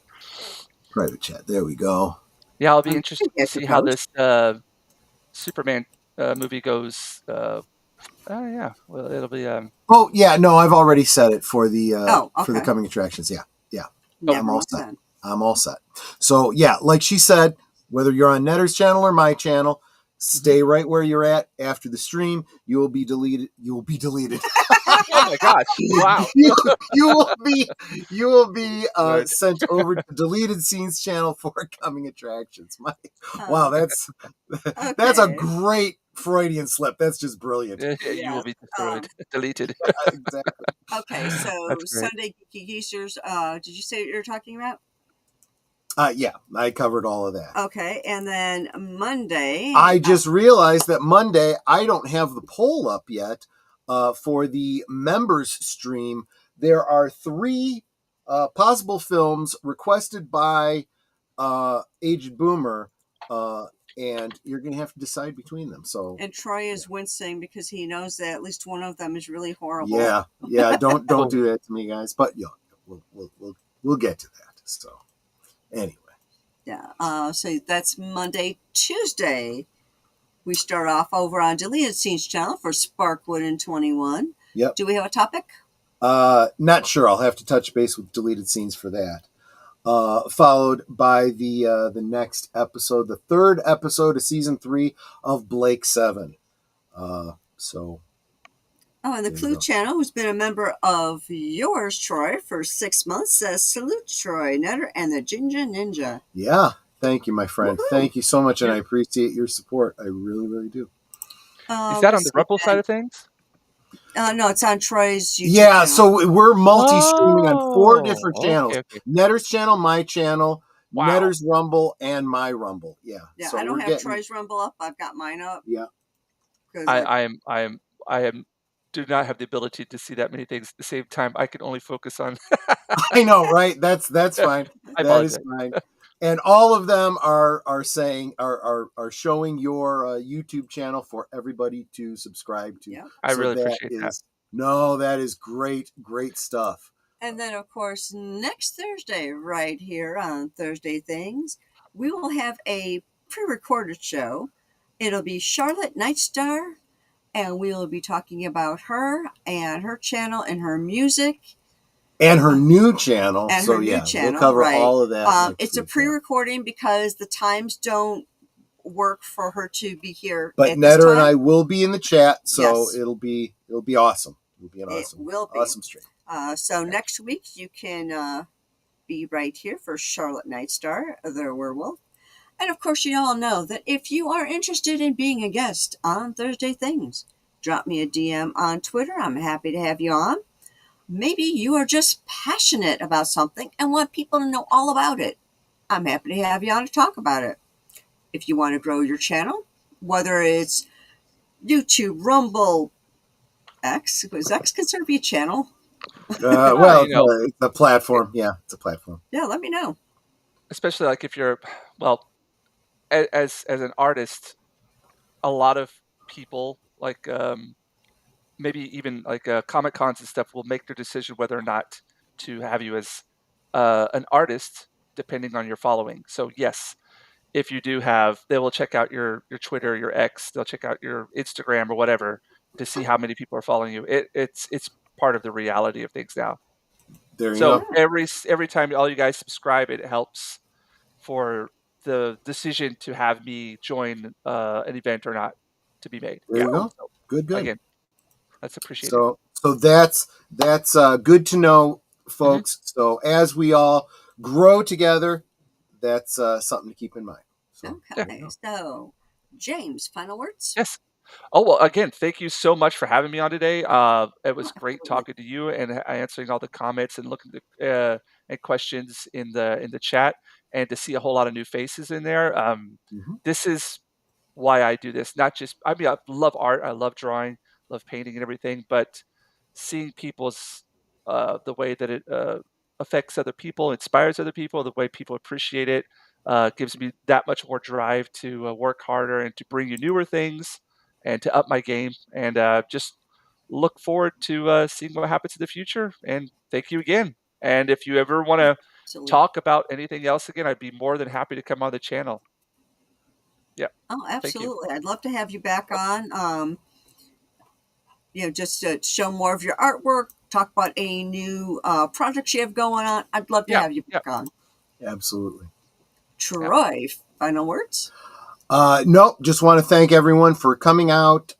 Private chat. There we go. Yeah, I'll be interested to see how this Superman movie goes. Yeah, well, it'll be. Oh yeah, no, I've already set it for the for the okay. coming attractions. Yeah. I'm all set. I'm all set. So yeah, like she said, whether you're on Netter's channel or my channel, Stay right where you're at. After the stream, you will be deleted. You will be deleted. Oh my gosh! Wow. you will be Good. sent over to deleted scenes channel for coming attractions. Wow, that's a Okay. great Freudian slip. That's just brilliant. You will Yes. be destroyed, deleted. Exactly. Okay, so That's great. Sunday Geeky Geezers, did you say what you're talking about? Yeah, I covered all of that. Okay, and then Monday. I just realized that Monday I don't have the poll up yet for the members stream. There are 3 possible films requested by Aged Boomer, and you're going to have to decide between them. So, And Troy is wincing because he knows that at least one of them is really horrible. yeah, don't do that to me, guys. But yeah, we'll get to that. So, anyway. Yeah. So that's Monday. Tuesday, we start off over on Deleted Scenes channel for Sparkwood and 21. Yep. Do we have a topic? Not sure. I'll have to touch base with Deleted Scenes for that. Followed by the next episode, the 3rd episode of season 3 of Blake 7. So. Oh, and the Cluu channel, who's been a member of yours, Troy, for 6 months, says, "Salute, Troy Nutter and the Jinja Ninja." Yeah, thank you, my friend. Woo-hoo. Thank you so much, and I appreciate your support. I really, really do. Is that on the Rumble side of things? No, it's on Troy's YouTube Yeah, channel. so we're multi-streaming on 4 different channels. Okay. Netter's channel, my channel, Wow. Netter's Rumble, and my Rumble. Yeah. Yeah, so I don't have Troy's Rumble up. I've got mine up. Yeah. I do not have the ability to see that many things at the same time. I can only focus on. I know, right? That's fine. I That is apologize. fine. And all of them are showing your YouTube channel for everybody to subscribe to. Yeah. I really appreciate that. No, that is great stuff. And then, of course, next Thursday, right here on Thursday Things, we will have a pre-recorded show. It'll be Charlotte Nightstar, and we will be talking about her and her channel and her music. And her new channel. And so, her new yeah, channel, we'll cover right. all of that. It's a pre-recording because the times don't work for her to be here. But Netter and I will be in the chat, so Yes. it'll be awesome. It'll be an awesome stream. So next week you can be right here for Charlotte Nightstar, the werewolf. And of course, you all know that if you are interested in being a guest on Thursday Things, drop me a DM on Twitter. I'm happy to have you on. Maybe you are just passionate about something and want people to know all about it. I'm happy to have you on to talk about it. If you want to grow your channel, whether it's YouTube, Rumble, X, was X considered to be a channel? Well, it's a platform. Yeah, it's a platform. Yeah, let me know. Especially like if you're, well, as an artist, a lot of people like maybe even like Comic Cons and stuff will make their decision whether or not to have you as an artist depending on your following. So yes, if you do have, they will check out your Twitter, your X, they'll check out your Instagram or whatever to see how many people are following you. It's part of the reality of things now. There you So go. every time all you guys subscribe, it helps for the decision to have me join an event or not to be made. There you go. So, Good. Again, that's appreciated. So that's good to know, folks. Mm-hmm. So as we all grow together, that's something to keep in mind. So, okay. So, James, final words? Yes. Oh, well, again, thank you so much for having me on today. It was great talking to you and answering all the comments and looking at questions in the chat, and to see a whole lot of new faces in there. This is why I do this. Not just, I mean, I love art, I love drawing, love painting and everything, but seeing people's the way that it affects other people, inspires other people, the way people appreciate it, gives me that much more drive to work harder and to bring you newer things and to up my game, and just look forward to seeing what happens in the future. And thank you again. And if you ever want to talk about anything else again, I'd be more than happy to come on the channel. Yeah. Oh, absolutely. I'd love to have you back on. Just to show more of your artwork, talk about any new projects you have going on. I'd love to have you back on. Absolutely. Troy, final words? No, just want to thank everyone for coming out,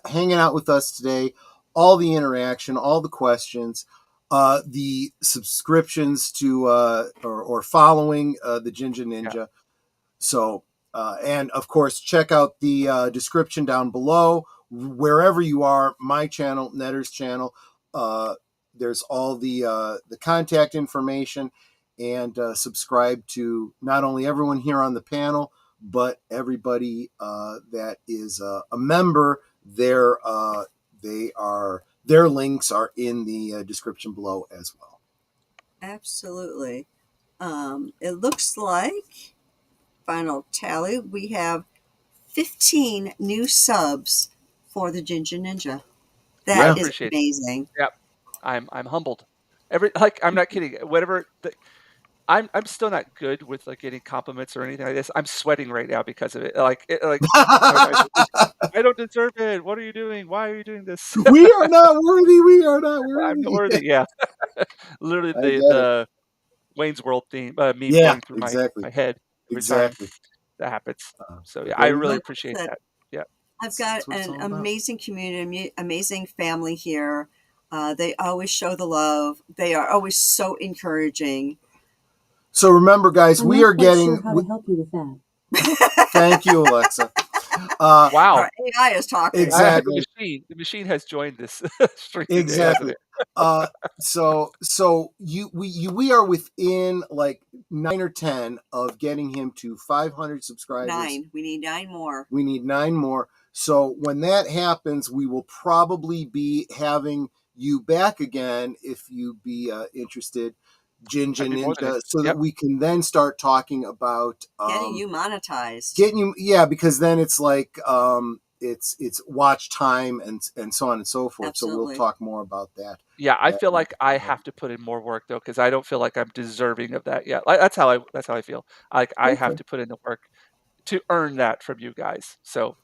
hanging out with us today, all the interaction, all the questions, the subscriptions to or following the Jinja Yeah. Ninja. So, and of course, check out the description down below. Wherever you are, my channel, Netter's channel, there's all the contact information, and subscribe to not only everyone here on the panel, but everybody that is a member. Their links are in the description below as well. Absolutely. It looks like, final tally, we have 15 new subs for the Jinja Ninja. I That is appreciate it. amazing. Yep. I'm humbled. I'm not kidding. Whatever I'm still not good with like getting compliments or anything like this. I'm sweating right now because of it. I don't deserve it. What are you doing? Why are you doing this? We are not worthy. We are not I'm not worthy. worthy. Yeah. Literally I get it. the Wayne's World theme meme Yeah, going through exactly. my head every time Exactly. that happens. So But yeah, I there you really go. Like I appreciate said, that. Yeah. I've got That's what it's an all about. amazing community, amazing family here. They always show the love. They are always so encouraging. So remember, guys, I'm we not are quite getting. sure how to help you with that. Thank you, Alexa. Wow. Our AI is talking. Exactly. The machine has joined this stream today, hasn't Exactly. it? So we are within like 9 or 10 of getting him to 500 subscribers. 9. We need 9 more. We need 9 more. So when that happens, we will probably be having you back again if you be interested, Jinja I'd be more than Ninja, it. so that Yep. we can then start talking about Getting you monetized. because then it's like it's watch time and so on and so forth. Absolutely. So we'll talk more about that. Yeah, I feel like I have to put in more work though, because I don't feel like I'm deserving of that yet. Like that's how I feel. Like I have to put in the work to earn that from you guys. So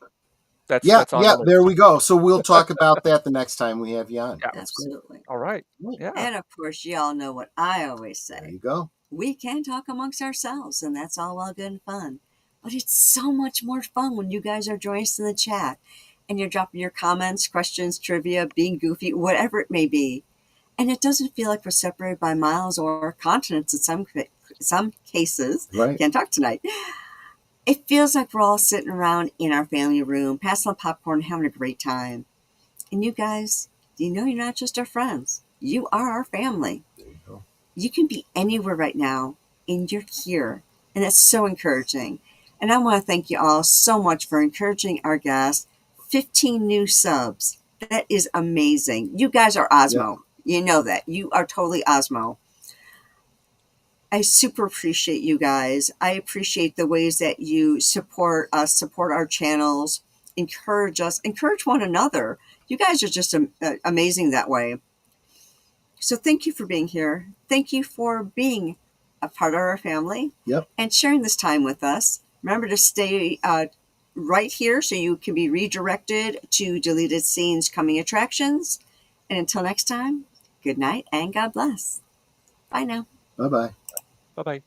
that's on Yeah, the there list. we go. So we'll talk about that the next time we have you on. Yeah. That's great. Absolutely. All right. Right. Yeah. And of course, y'all know what I always There say. you go. We can talk amongst ourselves, and that's all well good and fun. But it's so much more fun when you guys are joining us in the chat and you're dropping your comments, questions, trivia, being goofy, whatever it may be. And it doesn't feel like we're separated by miles or continents in some cases. Right. Can't talk tonight. It feels like we're all sitting around in our family room, passing on popcorn, having a great time. And you guys, you know you're not just our friends. You are our family. There you go. You can be anywhere right now and you're here. And that's so encouraging. And I want to thank you all so much for encouraging our guests. 15 new subs. That is amazing. You guys are AWESMOE. You know that. You are totally AWESMOE. I super appreciate you guys. I appreciate the ways that you support us, support our channels, encourage us, encourage one another. You guys are just amazing that way. So thank you for being here. Thank you for being a part of our family. Yep. And sharing this time with us. Remember to stay right here so you can be redirected to deleted scenes, coming attractions. And until next time, good night and God bless. Bye now. Bye-bye. Bye-bye.